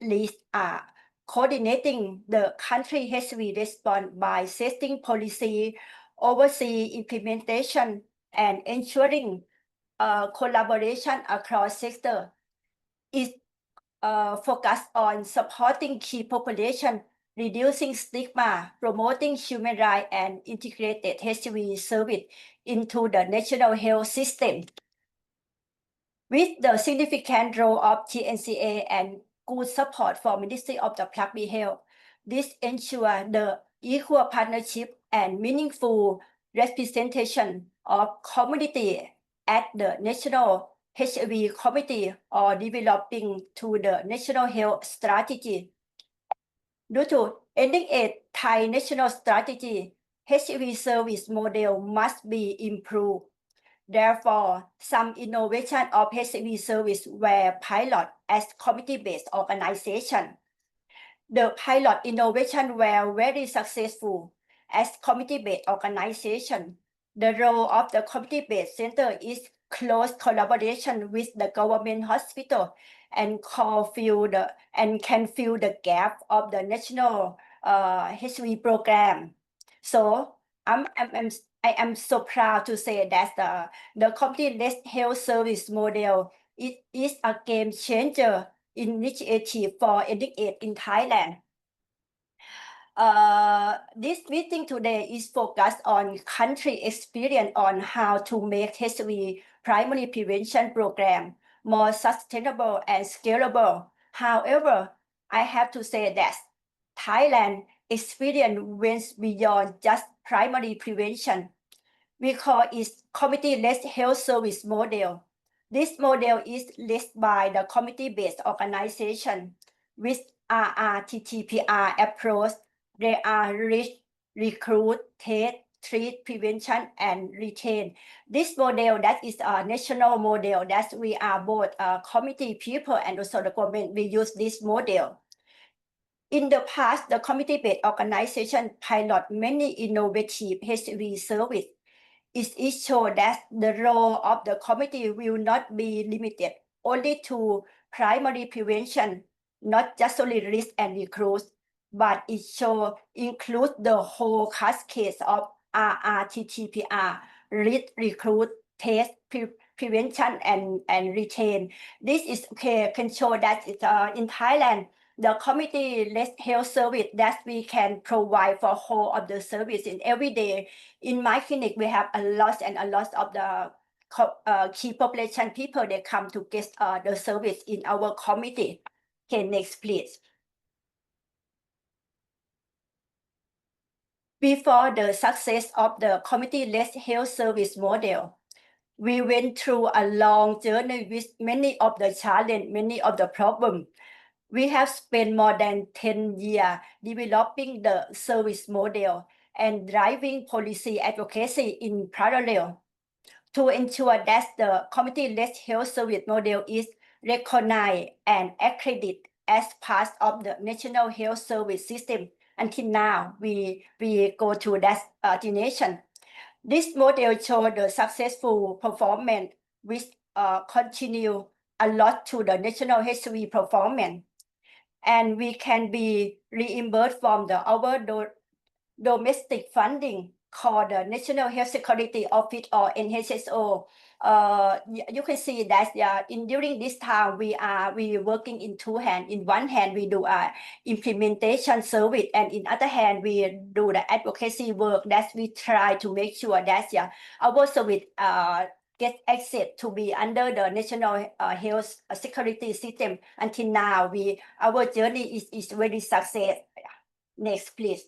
lead coordinating the country HIV response by setting policy, oversee implementation, and ensuring collaboration across sectors. It focused on supporting key population, reducing stigma, promoting human rights, and integrated HIV service into the national health system. With the significant role of TNCA and good support for Ministry of the Public Health, this ensures the equal partnership and meaningful representation of community at the National HIV Committee or developing to the National Health Strategy. Due to ending AIDS Thai National Strategy, HIV service model must be improved. Therefore, some innovation of HIV service were pilot as community-based organization. The pilot innovation were very successful as community-based organization. The role of the community-based center is close collaboration with the government hospital and can fill the gap of the national HIV program. So I am so proud to say that the community-based health service model is a game changer initiative for ending AIDS in Thailand. This meeting today is focused on country experience on how to make HIV primary prevention program more sustainable and scalable. However, I have to say that Thailand experience went beyond just primary prevention. We call it community-led health service model. This model is led by the community-based organization with RRTTPR approach. They are recruit, test, treat, prevention, and retain. This model that is a national model that we are both committee people and also the government. We use this model. In the past, the community-based organization pilot many innovative HIV service. It shows that the role of the committee will not be limited only to primary prevention, not just only risk and recruit, but it should include the whole cascade of RRTTPR, risk, recruit, test, prevention, and retain. This is okay, can show that it's in Thailand, the community-led health service that we can provide for whole of the service in every day. In my clinic, we have a lot of the key population people, they come to get the service in our committee. Okay, next please. Before the success of the community-led health service model, we went through a long journey with many of the challenges, many of the problems. We have spent more than 10 years developing the service model and driving policy advocacy in parallel to ensure that the community-led health service model is recognized and accredited as part of the national health service system. Until now, we go to that destination. This model shows the successful performance, which continue a lot to the national HIV performance. And we can be reimbursed from our domestic funding called the National Health Security Office or NHSO. You can see that during this time we working in two hands. In one hand we do implementation service, and in other hand we do the advocacy work that we try to make sure that our service get access to be under the national health security system. Until now, our journey is very success. Next, please.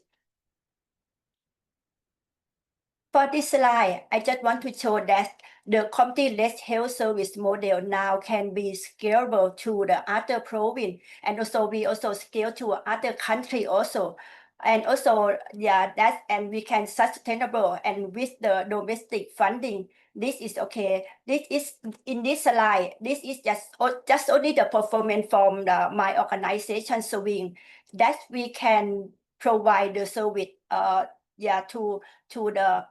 For this slide, I just want to show that the community-led health service model now can be scalable to the other province, and also we also scale to other country also. And also, and we can sustainable and with the domestic funding. This is okay. This is in this slide. This is just only the performance from my organization Swing that we can provide the service. To the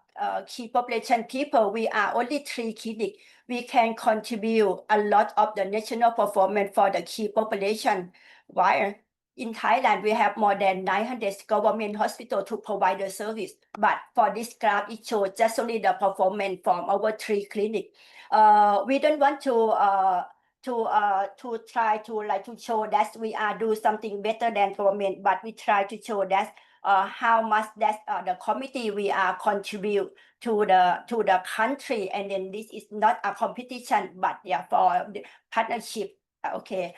key population people. We are only 3 clinics. We can contribute a lot of the national performance for the key population. While in Thailand, we have more than 900 government hospitals to provide the service. But for this graph, it shows just only the performance from our 3 clinics. We don't want to try to show that we are do something better than government, but we try to show that how much that the committee we are contribute to the country, and then this is not a competition, but for the partnership. Okay.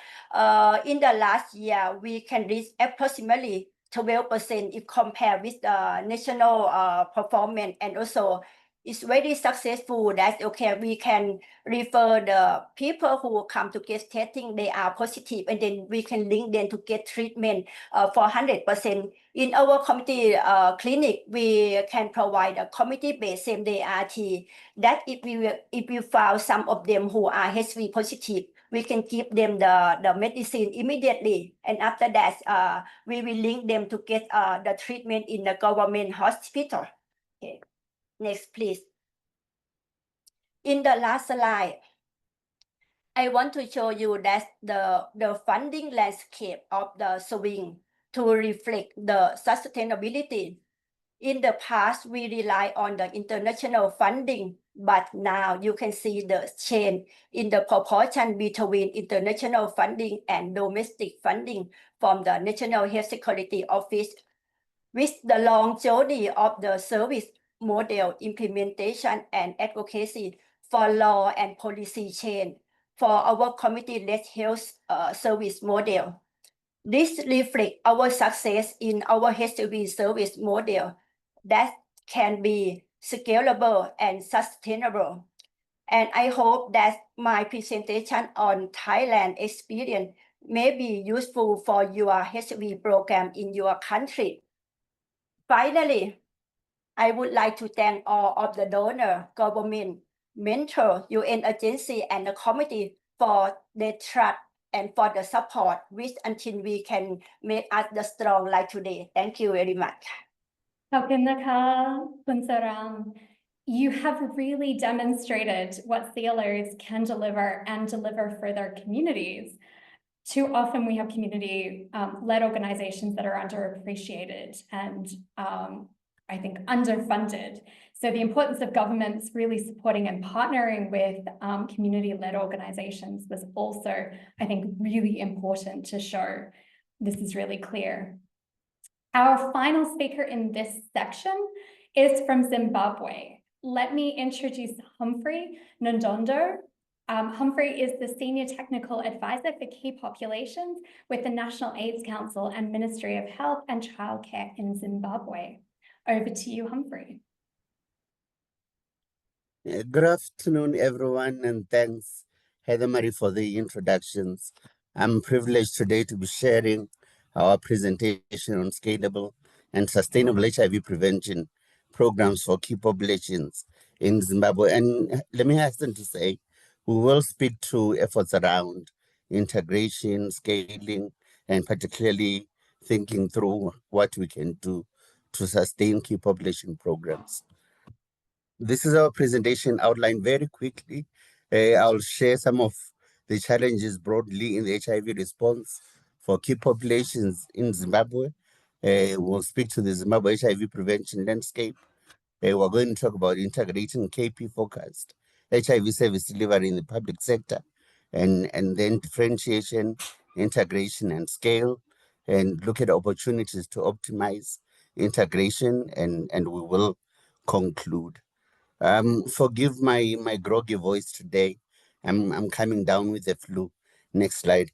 In the last year, we can reach approximately 12% if compared with the national performance, and also it's very successful that we can refer the people who come to get testing, they are positive, and then we can link them to get treatment for 100%. In our community clinic, we can provide a community-based same-day RT that if we found some of them who are HIV positive, we can give them the medicine immediately, and after that, we will link them to get the treatment in the government hospital. Okay. Next, please. In the last slide, I want to show you that the funding landscape of the Swing to reflect the sustainability. In the past, we rely on the international funding, but now you can see the change in the proportion between international funding and domestic funding from the National Health Security Office. With the long journey of the service model implementation and advocacy for law and policy change for our community-led health service model. This reflects our success in our HIV service model that can be scalable and sustainable. And I hope that my presentation on Thailand experience may be useful for your HIV program in your country. Finally, I would like to thank all of the donor, government, mentor, UN agency, and the committee for their trust and for the support, which until we can make us the strong like today. Thank you very much. ขอบคุณนะคะคุณสรัง You have really demonstrated what CLOs can deliver and deliver for their communities. Too often we have community-led organizations that are underappreciated and I think underfunded. So the importance of governments really supporting and partnering with community-led organizations was also, I think, really important to show this is really clear. Our final speaker in this section is from Zimbabwe. Let me introduce Humphrey Ndondo. Humphrey is the Senior Technical Advisor for Key Populations with the National AIDS Council and Ministry of Health and Childcare in Zimbabwe. Over to you, Humphrey. Good afternoon, everyone, and thanks, Heather Marie, for the introductions. I'm privileged today to be sharing our presentation on scalable and sustainable HIV prevention programs for key populations in Zimbabwe. And let me hasten to say, we will speak to efforts around integration, scaling, and particularly thinking through what we can do to sustain key population programs. This is our presentation outlined very quickly. I'll share some of the challenges broadly in the HIV response for key populations in Zimbabwe. We'll speak to the Zimbabwe HIV prevention landscape. We're going to talk about integrating KP-focused HIV service delivery in the public sector, and then differentiation, integration, and scale, and look at opportunities to optimize integration, and we will conclude. Forgive my groggy voice today. I'm coming down with the flu. Next slide.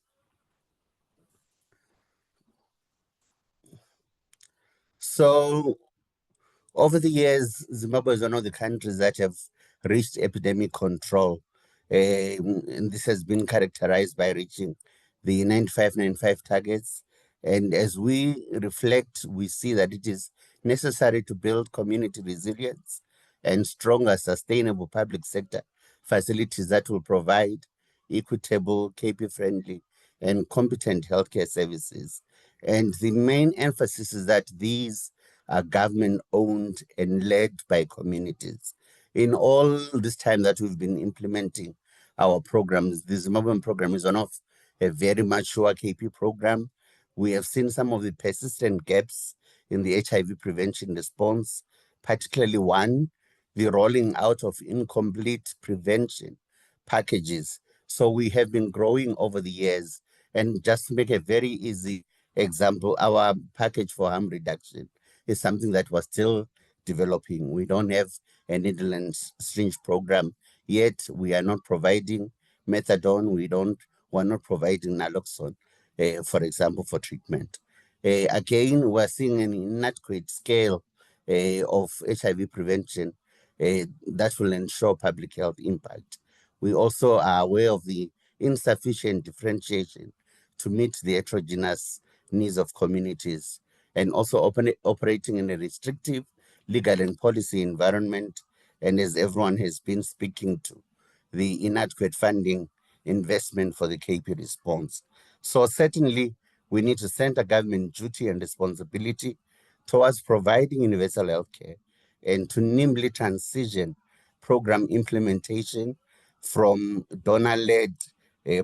So over the years, Zimbabwe is one of the countries that have reached epidemic control. And this has been characterized by reaching the 95-95 targets. And as we reflect, we see that it is necessary to build community resilience and stronger, sustainable public sector facilities that will provide equitable, KP-friendly, and competent healthcare services. And the main emphasis is that these are government-owned and led by communities. In all this time that we've been implementing our programs, the Zimbabwean program is one of a very mature KP program. We have seen some of the persistent gaps in the HIV prevention response, particularly one, the rolling out of incomplete prevention packages. So we have been growing over the years. And just to make a very easy example, our package for harm reduction is something that was still developing. We don't have a needle and syringe program yet. We are not providing methadone. We're not providing naloxone, for example, for treatment. Again, we're seeing an inadequate scale of HIV prevention that will ensure public health impact. We also are aware of the insufficient differentiation to meet the heterogeneous needs of communities, and also operating in a restrictive legal and policy environment, and as everyone has been speaking to, the inadequate funding investment for the KP response. So certainly, we need to center government duty and responsibility towards providing universal healthcare and to nimbly transition program implementation from donor-led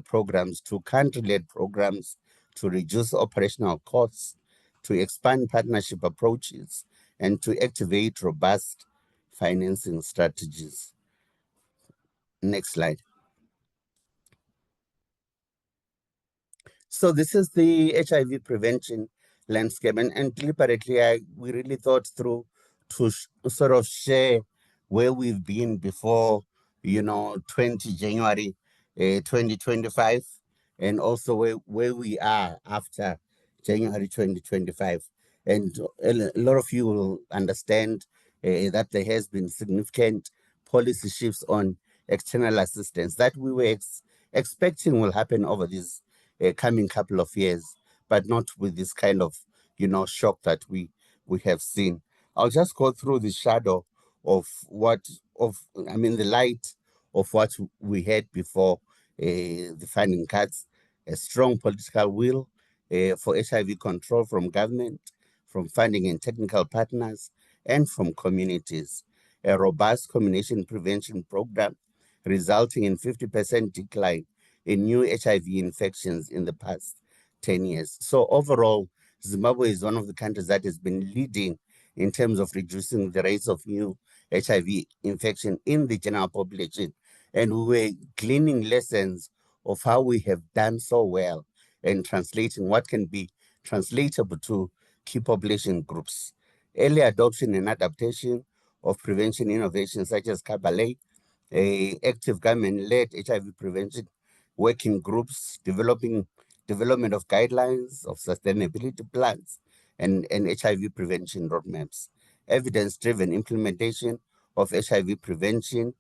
programs to country-led programs to reduce operational costs, to expand partnership approaches, and to activate robust financing strategies. Next slide. So this is the HIV prevention landscape, and deliberately we really thought through to sort of share where we've been before, 20 January 2025, and also where we are after January 2025. And a lot of you will understand that there has been significant policy shifts on external assistance that we were expecting will happen over these coming couple of years, but not with this kind of, shock that we have seen. I'll just go through the shadow of the light of what we had before the funding cuts, a strong political will for HIV control from government, from funding and technical partners, and from communities. A robust combination prevention program resulting in 50% decline in new HIV infections in the past 10 years. So overall, Zimbabwe is one of the countries that has been leading in terms of reducing the rates of new HIV infection in the general population. And we were gleaning lessons of how we have done so well and translating what can be translatable to key population groups. Early adoption and adaptation of prevention innovations such as Scalable, active government-led HIV prevention working groups, development of guidelines, of sustainability plans, and HIV prevention roadmaps, evidence-driven implementation of HIV prevention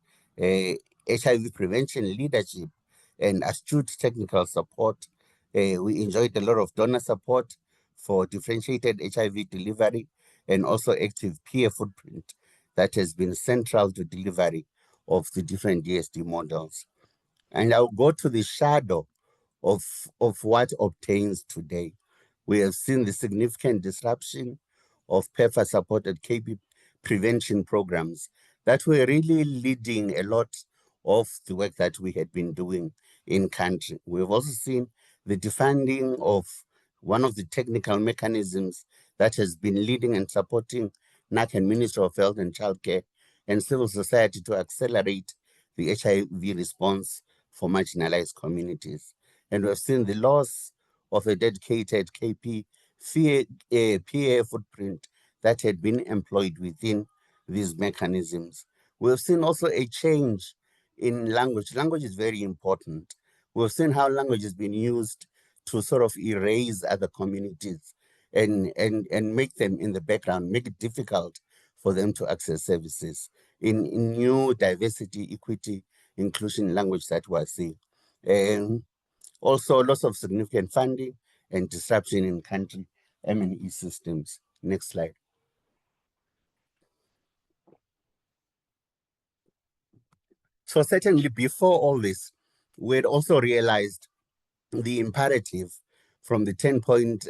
leadership, and astute technical support. We enjoyed a lot of donor support for differentiated HIV delivery and also active peer footprint that has been central to delivery of the different DSD models. And I'll go to the shadow of what obtains today. We have seen the significant disruption of PEPFAR-supported KP prevention programs that were really leading a lot of the work that we had been doing in country. We've also seen the defunding of one of the technical mechanisms that has been leading and supporting NAC and Ministry of Health and Childcare and civil society to accelerate the HIV response for marginalized communities. And we've seen the loss of a dedicated KP PA footprint that had been employed within these mechanisms. We've seen also a change in language. Language is very important. We've seen how language has been used to sort of erase other communities and make them in the background, make it difficult for them to access services in new diversity, equity, inclusion language that we're seeing. And also lots of significant funding and disruption in country M&E systems. Next slide. So certainly before all this, we had also realized the imperative from the 10-point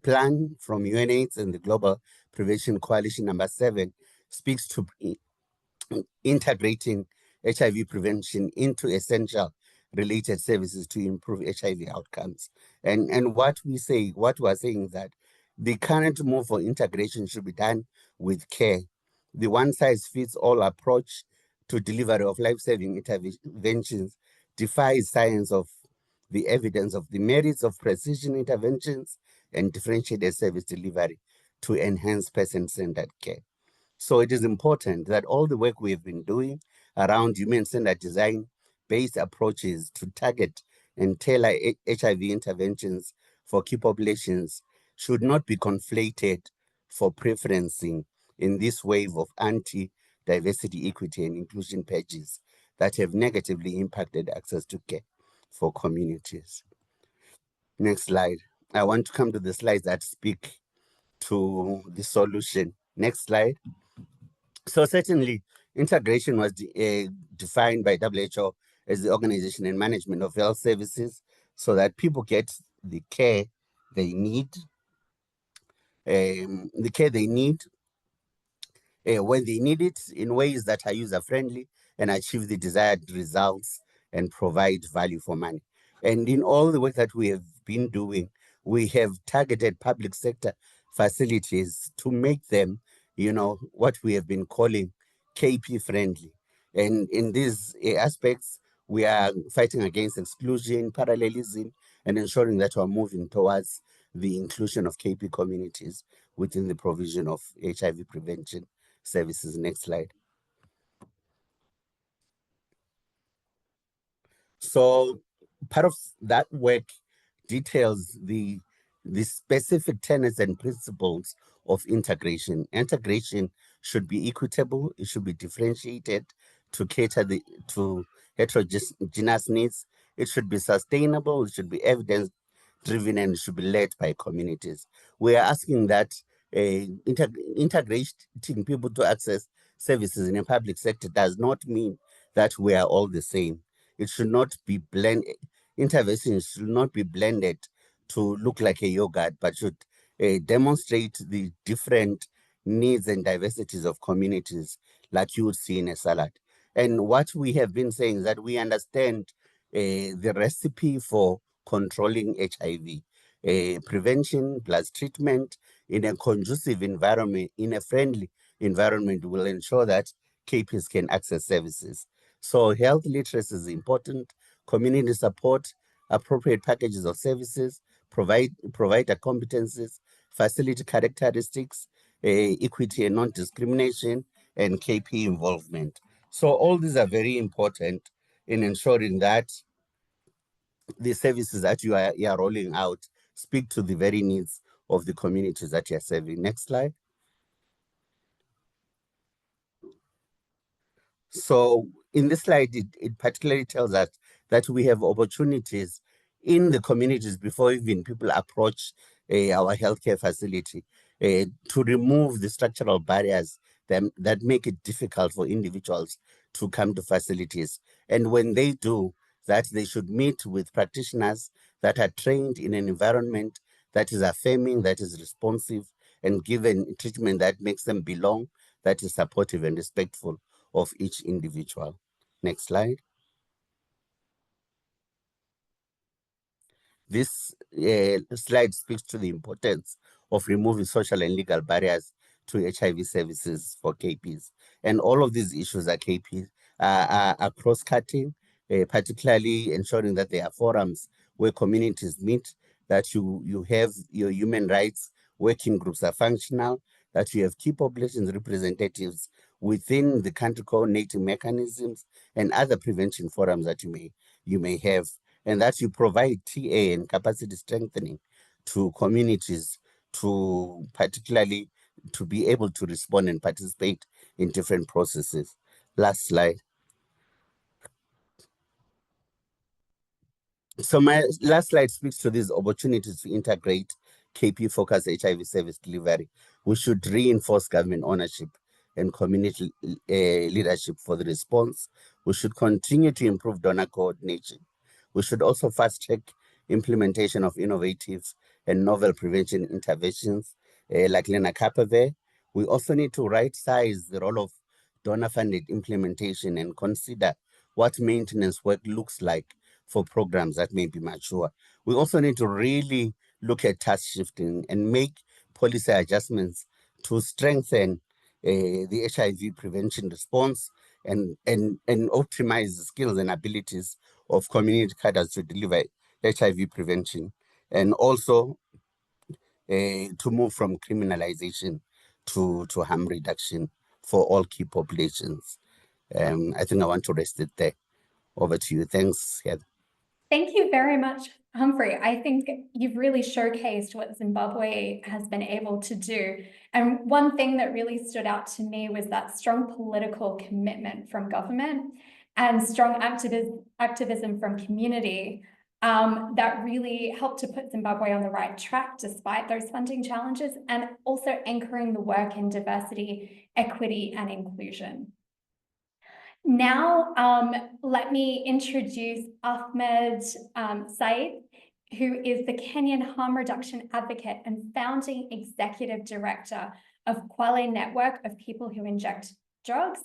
plan from UNAIDS and the Global Prevention Coalition #7 speaks to integrating HIV prevention into essential related services to improve HIV outcomes. And what we're saying that the current move for integration should be done with care. The one-size-fits-all approach to delivery of life-saving interventions defies science of the evidence of the merits of precision interventions and differentiated service delivery to enhance person-centered care. So it is important that all the work we have been doing around human-centered design-based approaches to target and tailor HIV interventions for key populations should not be conflated for preferencing in this wave of anti-diversity, equity, and inclusion pledges that have negatively impacted access to care for communities. Next slide. I want to come to the slides that speak to the solution. Next slide. So certainly, integration was defined by WHO as the organization and management of health services so that people get the care they need, when they need it in ways that are user-friendly and achieve the desired results and provide value for money. And in all the work that we have been doing, we have targeted public sector facilities to make them, what we have been calling KP friendly. And in these aspects, we are fighting against exclusion, parallelism, and ensuring that we're moving towards the inclusion of KP communities within the provision of HIV prevention services. Next slide. So part of that work details the the specific tenets and principles of integration. Integration should be equitable, it should be differentiated to cater to heterogeneous needs. It should be sustainable, it should be evidence-driven, and it should be led by communities. We are asking that integrating people to access services in the public sector does not mean that we are all the same. It should not be blended. Interventions should not be blended to look like a yogurt, but should demonstrate the different needs and diversities of communities like you would see in a salad. And what we have been saying is that we understand the recipe for controlling HIV, prevention plus treatment in a conducive environment, in a friendly environment will ensure that KPs can access services. So health literacy is important, community support, appropriate packages of services, provider competencies, facility characteristics, equity and non-discrimination, and KP involvement. So all these are very important in ensuring that the services that you are rolling out speak to the very needs of the communities that you are serving. Next slide. So in this slide, it particularly tells us that we have opportunities in the communities before even people approach our healthcare facility to remove the structural barriers that make it difficult for individuals to come to facilities. And when they do, that they should meet with practitioners that are trained in an environment that is affirming, that is responsive, and given treatment that makes them belong, that is supportive and respectful of each individual. Next slide. This slide speaks to the importance of removing social and legal barriers to HIV services for KPs. And all of these issues are KPs are cross-cutting, particularly ensuring that there are forums where communities meet, that you have your human rights working groups are functional, that you have key populations representatives within the country coordinating mechanisms and other prevention forums that you may have, and that you provide TA and capacity strengthening to communities to particularly to be able to respond and participate in different processes. Last slide. So my last slide speaks to these opportunities to integrate KP-focused HIV service delivery. We should reinforce government ownership and community leadership for the response. We should continue to improve donor coordination. We should also fast-track implementation of innovative and novel prevention interventions like Lena Kapave. We also need to right-size the role of donor-funded implementation and consider what maintenance work looks like for programs that may be mature. We also need to really look at task shifting and make policy adjustments to strengthen the HIV prevention response and optimize the skills and abilities of community cadres to deliver HIV prevention, and also to move from criminalization to harm reduction for all key populations. I think I want to rest it there. Over to you. Thanks, Heather. Thank you very much, Humphrey. I think you've really showcased what Zimbabwe has been able to do. And one thing that really stood out to me was that strong political commitment from government and strong activism from community that really helped to put Zimbabwe on the right track despite those funding challenges, and also anchoring the work in diversity, equity, and inclusion. Now, let me introduce Ahmed Said, who is the Kenyan Harm Reduction Advocate and founding executive director of Kwale Network of People Who Inject Drugs.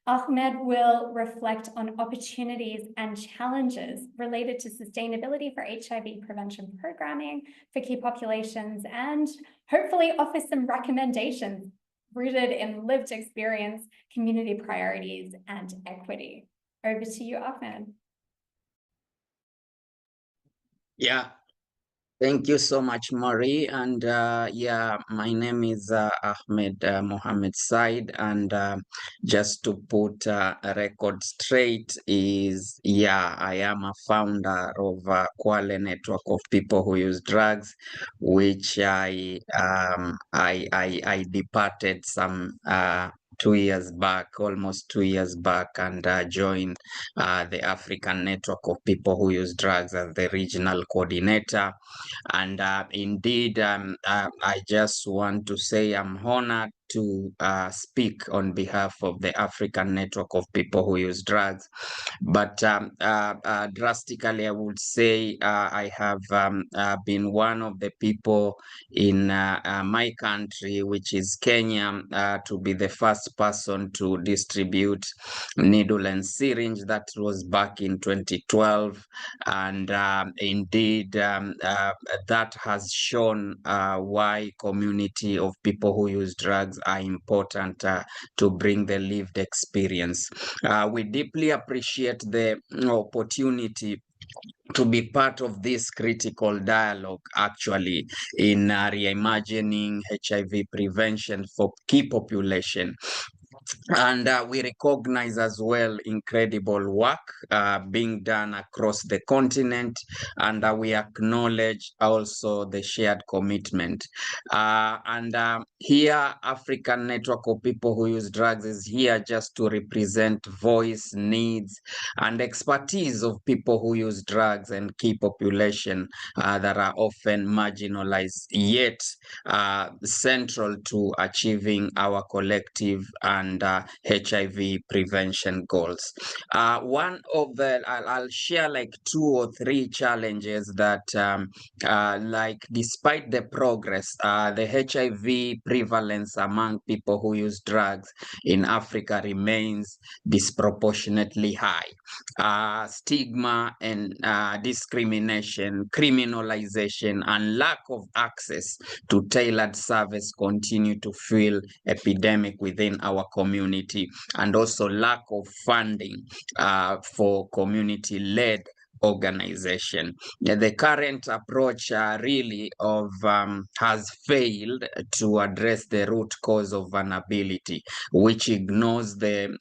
Ahmed will reflect on opportunities and challenges related to sustainability for HIV prevention programming for key populations, and hopefully offer some recommendations rooted in lived experience, community priorities, and equity. Over to you, Ahmed. Yeah, Thank you so much, Marie. And yeah, my name is Ahmed Mohammed Said. And just to put a record straight is, yeah, I am a founder of Kwale Network of People Who Use Drugs, which I departed some 2 years back, almost 2 years back, and joined the African Network of People Who Use Drugs as the regional coordinator. And indeed, I just want to say I'm honored to speak on behalf of the African Network of People Who Use Drugs. But drastically, I would say I have been one of the people in my country, which is Kenya, to be the first person to distribute needle and syringe. That was back in 2012. And indeed, that has shown why community of people who use drugs are important to bring the lived experience. We deeply appreciate the opportunity to be part of this critical dialogue, actually, in reimagining HIV prevention for key population. And we recognize as well incredible work being done across the continent, and we acknowledge also the shared commitment. And here, African Network of People Who Use Drugs is here just to represent voice, needs, and expertise of people who use drugs and key population that are often marginalized, yet central to achieving our collective and HIV prevention goals. One of the, I'll share like 2 or 3 challenges that like despite the progress, the HIV prevalence among people who use drugs in Africa remains disproportionately high. Stigma and discrimination, criminalization, and lack of access to tailored service continue to fuel epidemic within our community, and also lack of funding for community-led organization. The current approach really of has failed to address the root cause of vulnerability, which ignores the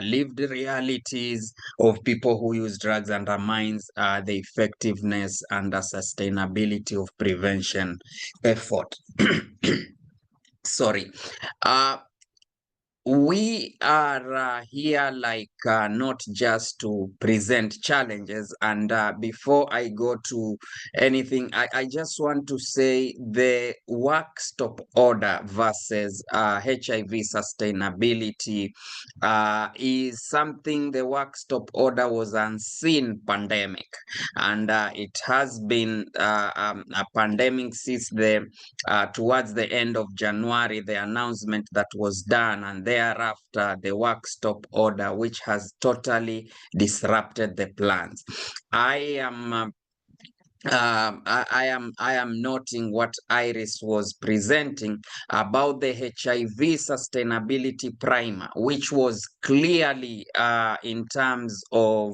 lived realities of people who use drugs, undermines the effectiveness and the sustainability of prevention effort. Sorry. We are here like not just to present challenges. And before I go to anything, I just want to say the work stop order versus HIV sustainability is something. The work stop order was unseen pandemic, and it has been a pandemic since the towards the end of January, the announcement that was done, and thereafter the work stop order, which has totally disrupted the plans. I am noting what Iris was presenting about the HIV sustainability primer, which was clearly in terms of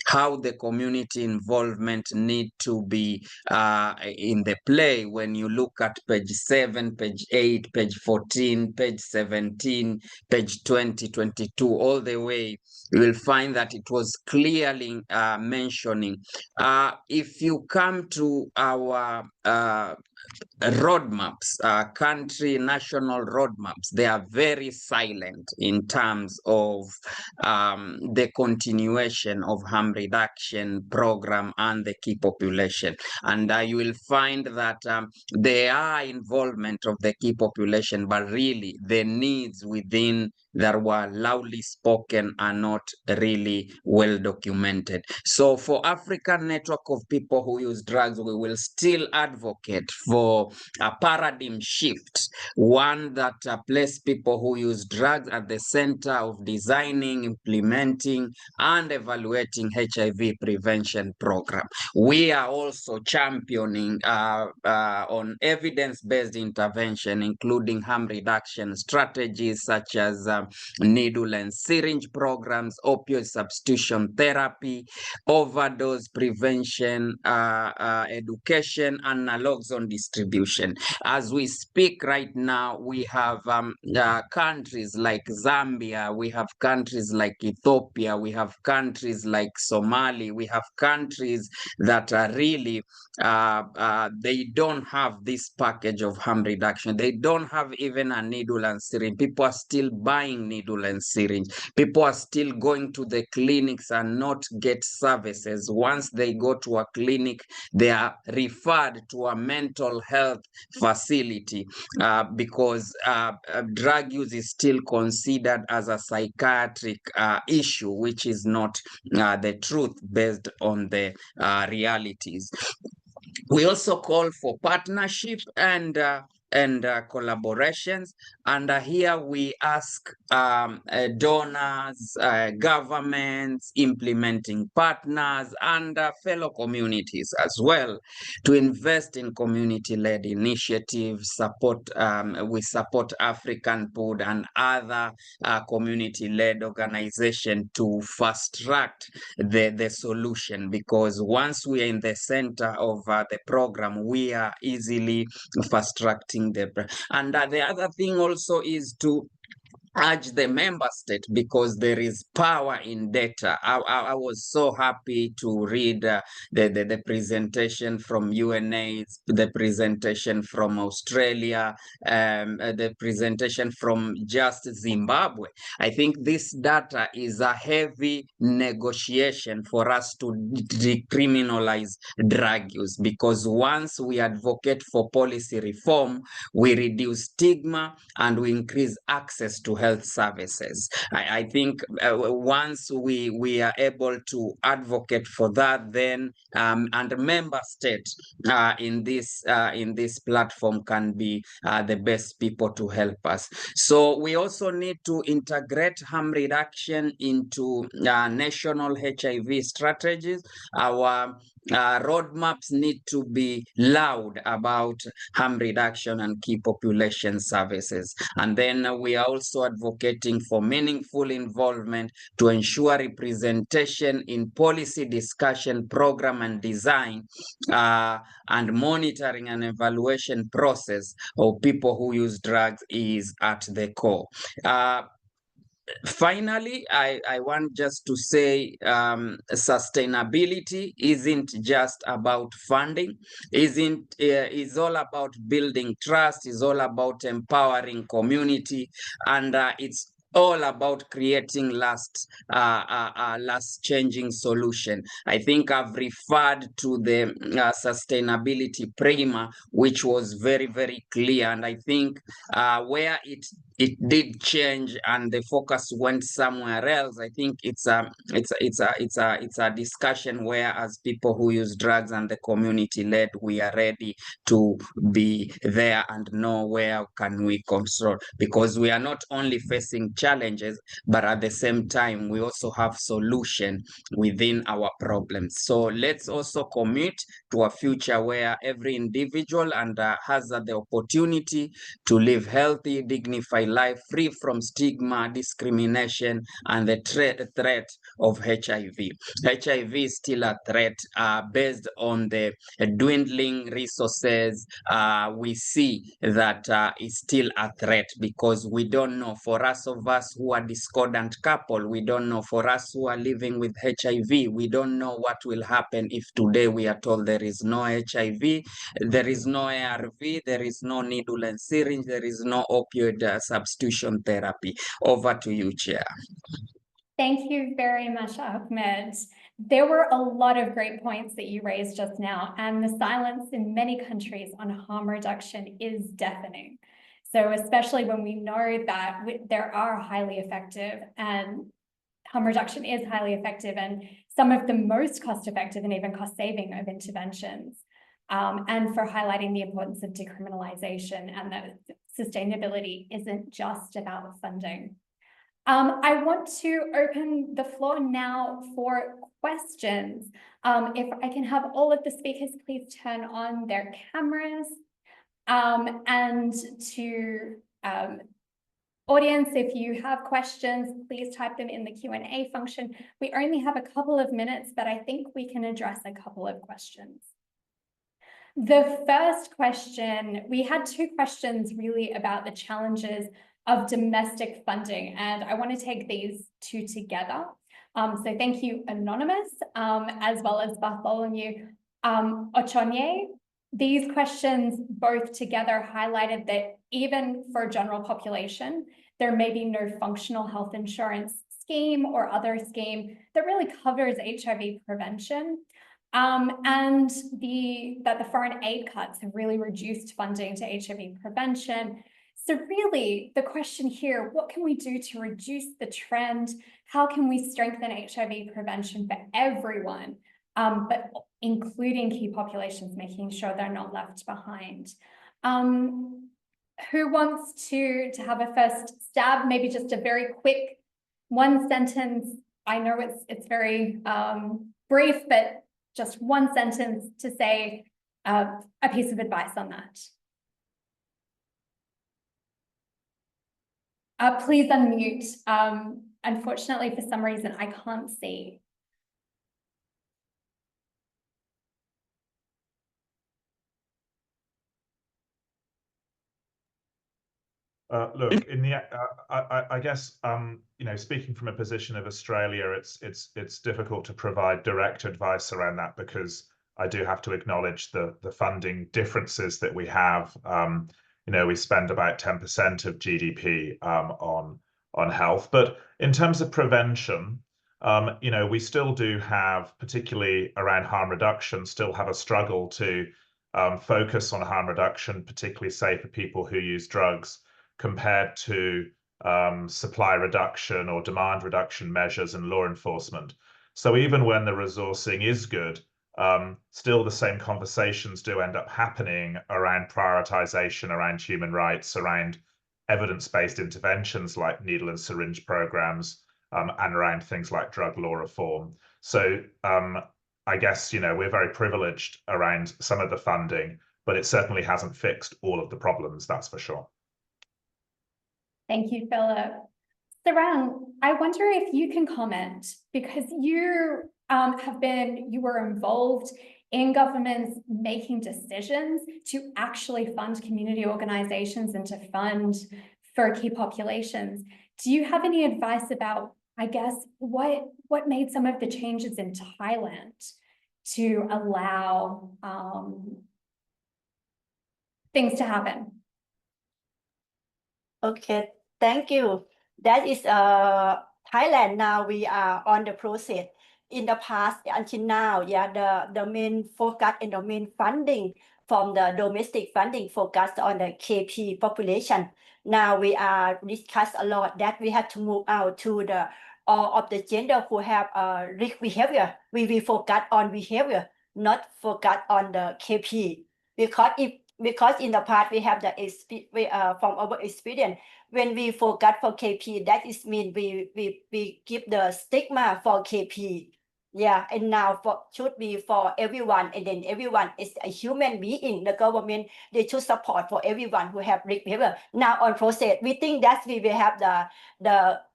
how the community involvement need to be in the play. When you look at page 7, page 8, page 14, page 17, page 20, 22, all the way, you will find that it was clearly mentioning if you come to our roadmaps, country national roadmaps, they are very silent in terms of the continuation of harm reduction program and the key population. And you will find that there are involvement of the key population, but really the needs within that were loudly spoken are not really well documented. So for African Network of People Who Use Drugs, we will still advocate for for a paradigm shift, one that places people who use drugs at the center of designing, implementing, and evaluating HIV prevention program. We are also championing on evidence-based intervention, including harm reduction strategies such as needle and syringe programs, opioid substitution therapy, overdose prevention, education, and naloxone distribution. As we speak right now, we have countries like Zambia, we have countries like Ethiopia, we have countries like Somali, we have countries that are really, they don't have this package of harm reduction. They don't have even a needle and syringe. People are still buying needle and syringe. People are still going to the clinics and not get services. Once they go to a clinic, they are referred to a mental health facility because drug use is still considered as a psychiatric issue, which is not the truth based on the realities. We also call for partnership and collaborations, and here we ask donors, governments, implementing partners, and fellow communities as well to invest in community-led initiatives. We support African Food and other community-led organizations to fast-track the solution, because once we are in the center of the program, we are easily fast-tracking and the other thing also is to urge the member state, because there is power in data. I was so happy to read the presentation from UNAIDS, the presentation from Australia, the presentation from just Zimbabwe. I think this data is a heavy negotiation for us to decriminalize drug use, because once we advocate for policy reform, we reduce stigma and we increase access to health services. I think once we are able to advocate for that, then and member states in this platform can be the best people to help us. So we also need to integrate harm reduction into national HIV strategies. Our roadmaps need to be loud about harm reduction and key population services. And then we are also advocating for meaningful involvement to ensure representation in policy discussion, program and design, and monitoring and evaluation process of people who use drugs is at the core. Finally, I want just to say sustainability isn't just about funding, is all about building trust, is all about empowering community, and it's all about creating last changing solution. I think I've referred to the sustainability primer, which was very, very clear, and I think where it did change and the focus went somewhere else, I think it's a discussion where, as people who use drugs and the community led, we are ready to be there and know where can we control, because we are not only facing challenges, but at the same time we also have solution within our problems. So let's also commit to a future where every individual has the opportunity to live healthy, dignified life free from stigma, discrimination, and the threat of HIV. HIV is still a threat based on the dwindling resources. We see that it's still a threat, because we don't know, for us who are discordant couple, we don't know, for us who are living with HIV, we don't know what will happen if today we are told there is no HIV, there is no ARV, there is no needle and syringe, there is no opioid substitution therapy. Over to you, Chair. Thank you very much, Ahmed. There were a lot of great points that you raised just now, and the silence in many countries on harm reduction is deafening. So especially when we know that there are highly effective, and harm reduction is highly effective and some of the most cost-effective and even cost-saving of interventions. and for highlighting the importance of decriminalization and that sustainability isn't just about funding. I want to open the floor now for questions. If I can have all of the speakers please turn on their cameras, and to audience, if you have questions, please type them in the Q&A function. We only have a couple of minutes, but I think we can address a couple of questions. The first question, we had two questions really about the challenges of domestic funding, and I want to take these two together. So thank you, Anonymous, as well as Bartholomew Ochonye. These questions both together highlighted that even for a general population, there may be no functional health insurance scheme or other scheme that really covers HIV prevention. And that the foreign aid cuts have really reduced funding to HIV prevention. So really, the question here, what can we do to reduce the trend? How can we strengthen HIV prevention for everyone, but including key populations, making sure they're not left behind? Who wants to have a first stab? Maybe just a very quick one sentence. I know it's very brief, but just one sentence to say a piece of advice on that. Please unmute. Unfortunately, for some reason, I can't see. Look, in the I guess you know, speaking from a position of Australia, it's difficult to provide direct advice around that because I do have to acknowledge the funding differences that we have. You know, we spend about 10% of GDP on health, but in terms of prevention, you know, we still do have, particularly around harm reduction, still have a struggle to focus on harm reduction, particularly say for people who use drugs, compared to supply reduction or demand reduction measures and law enforcement. So even when the resourcing is good, still the same conversations do end up happening around prioritization, around human rights, around evidence-based interventions like needle and syringe programs, and around things like drug law reform. So I guess, you know, we're very privileged around some of the funding, but it certainly hasn't fixed all of the problems, that's for sure. Thank you, Philip. Sarang, I wonder if you can comment, because you were involved in governments making decisions to actually fund community organizations and to fund for key populations. Do you have any advice about, I guess, what made some of the changes in Thailand to allow things to happen? Okay, thank you. That is Thailand. Now we are on the process. In the past, until now, yeah, the main focus and the main funding from the domestic funding focused on the KP population. Now we are discuss a lot that we have to move out to the all of the gender who have risk behavior. We focus on behavior, not focus on the KP, because in the past we have the from our experience, when we focus for KP, that is mean we give the stigma for KP. Yeah, and now should be for everyone, and then everyone is a human being. The government, they should support for everyone who have risk behavior. Now on process, we think that we will have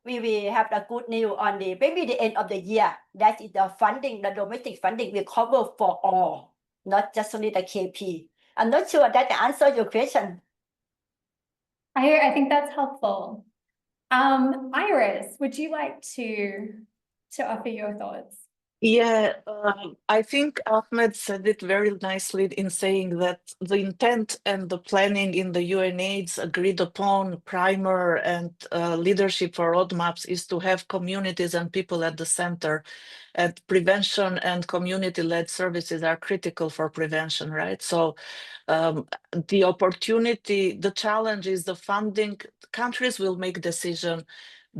we will have the good news on maybe the end of the year. That is the funding, the domestic funding will cover for all, not just only the KP. I'm not sure that answers your question. I think that's helpful. Iris, would you like to offer your thoughts? Yeah, I think Ahmed said it very nicely in saying that the intent and the planning in the UNAIDS agreed upon primer and leadership for roadmaps is to have communities and people at the center. And prevention and community-led services are critical for prevention, right? So the opportunity, the challenge is the funding. Countries will make decision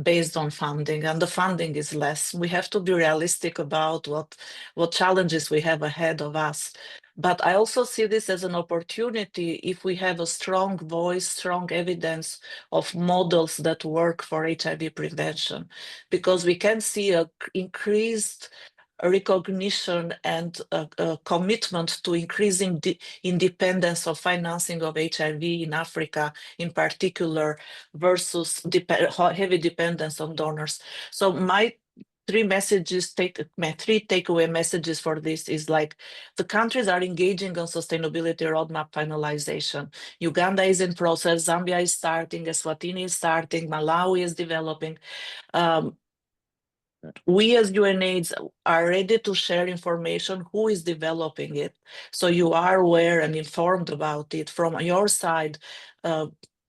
based on funding, and the funding is less. We have to be realistic about what challenges we have ahead of us. But I also see this as an opportunity if we have a strong voice, strong evidence of models that work for HIV prevention, because we can see an increased recognition and a commitment to increasing the independence of financing of HIV in Africa in particular versus heavy dependence on donors. So my three takeaway messages for this is like the countries are engaging on sustainability roadmap finalization. Uganda is in process, Zambia is starting, Eswatini is starting, Malawi is developing. We as UNAIDS are ready to share information who is developing it. So you are aware and informed about it. From your side,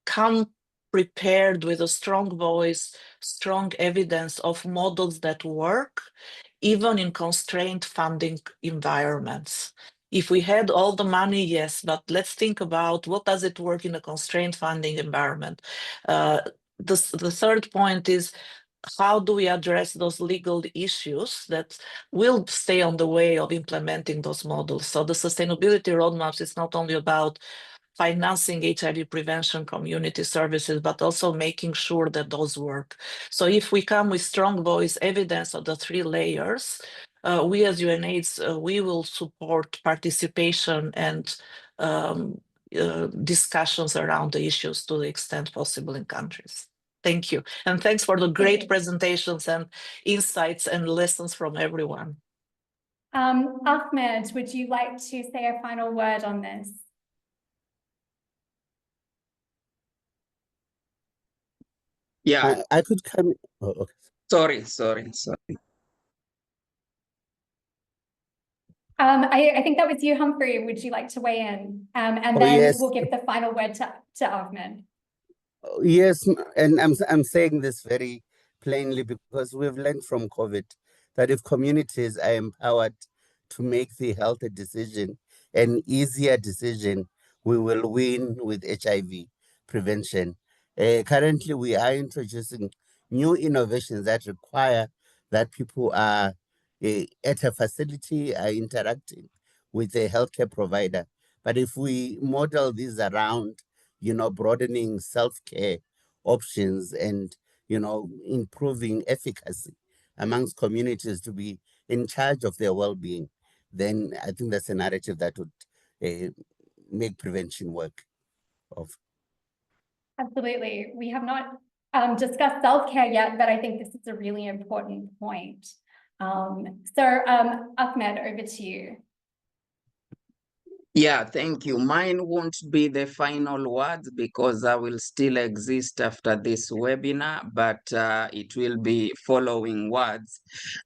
come prepared with a strong voice, strong evidence of models that work, even in constrained funding environments. If we had all the money, yes, but let's think about what does it work in a constrained funding environment. The third point is, how do we address those legal issues that will stay on the way of implementing those models? So the sustainability roadmaps is not only about financing HIV prevention community services, but also making sure that those work. So if we come with strong voice evidence of the three layers, we as UNAIDS, we will support participation and discussions around the issues to the extent possible in countries. Thank you. And thanks for the great presentations and insights and lessons from everyone. Ahmed, would you like to say a final word on this? Yeah. I could come. Oh, okay. Sorry. I think that was you, Humphrey. Would you like to weigh in? And then yes. we'll give the final word to Ahmed. Yes, and I'm saying this very plainly because we've learned from COVID that if communities are empowered to make the healthy decision, an easier decision, we will win with HIV prevention. Currently, we are introducing new innovations that require that people are at a facility, are interacting with a healthcare provider. But if we model these around, broadening self-care options and, improving efficacy amongst communities to be in charge of their well-being, then I think that's a narrative that would make prevention work. Absolutely. We have not discussed self-care yet, but I think this is a really important point. Ahmed, over to you. Yeah, thank you. Mine won't be the final words because I will still exist after this webinar, but it will be following words.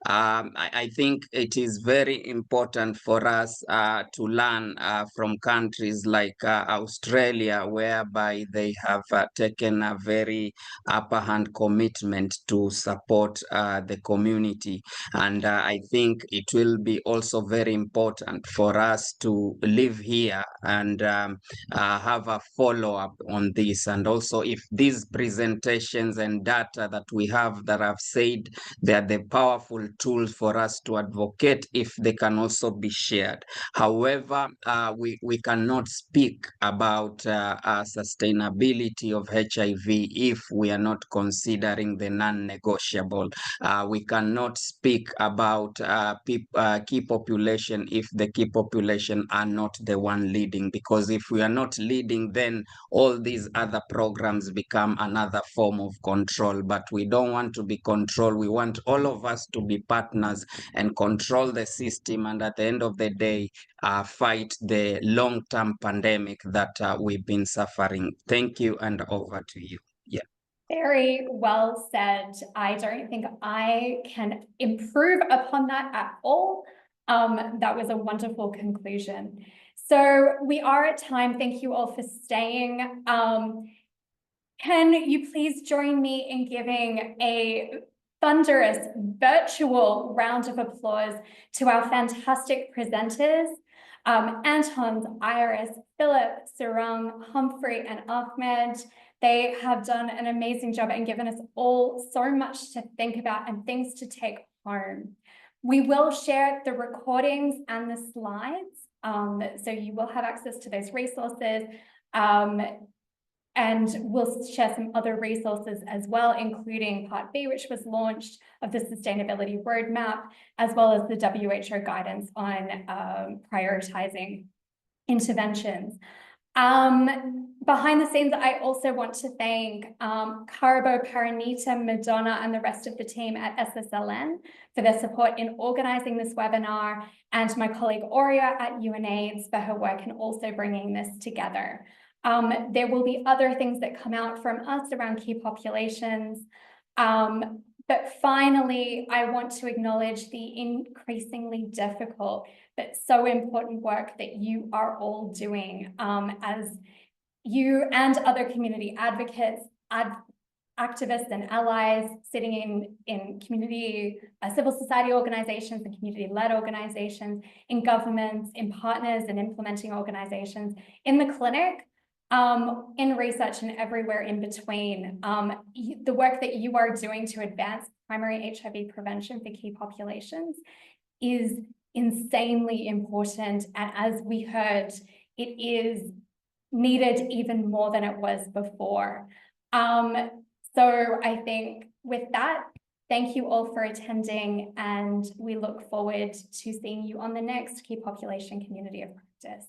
I think it is very important for us to learn from countries like Australia, whereby they have taken a very upper hand commitment to support the community. And I think it will be also very important for us to live here and have a follow-up on this. And also, if these presentations and data that we have that I've said, they are the powerful tools for us to advocate, if they can also be shared. However, we cannot speak about sustainability of HIV if we are not considering the non-negotiable. We cannot speak about key population if the key population are not the one leading, because if we are not leading, then all these other programs become another form of control. But we don't want to be controlled. We want all of us to be partners and control the system, and at the end of the day, fight the long-term pandemic that we've been suffering. Thank you, and over to you. Yeah. Very well said. I don't think I can improve upon that at all. That was a wonderful conclusion. So we are at time. Thank you all for staying. Can you please join me in giving a thunderous virtual round of applause to our fantastic presenters, Anton, Iris, Philip, Sarang, Humphrey, and Ahmed. They have done an amazing job and given us all so much to think about and things to take home. We will share the recordings and the slides, so you will have access to those resources. And we'll share some other resources as well, including Part B, which was launched, of the Sustainability Roadmap, as well as the WHO guidance on prioritizing interventions. Behind the scenes, I also want to thank Karabo, Paranita, Madonna, and the rest of the team at SSLN for their support in organizing this webinar, and my colleague Aurea at UNAIDS for her work in also bringing this together. There will be other things that come out from us around key populations. But finally, I want to acknowledge the increasingly difficult but so important work that you are all doing as you and other community advocates, activists and allies sitting in community, civil society organizations and community-led organizations, in governments, in partners and implementing organizations, in the clinic, in research and everywhere in between. The work that you are doing to advance primary HIV prevention for key populations is insanely important. And as we heard, it is needed even more than it was before. So I think with that, thank you all for attending, and we look forward to seeing you on the next Key Population Community of Practice.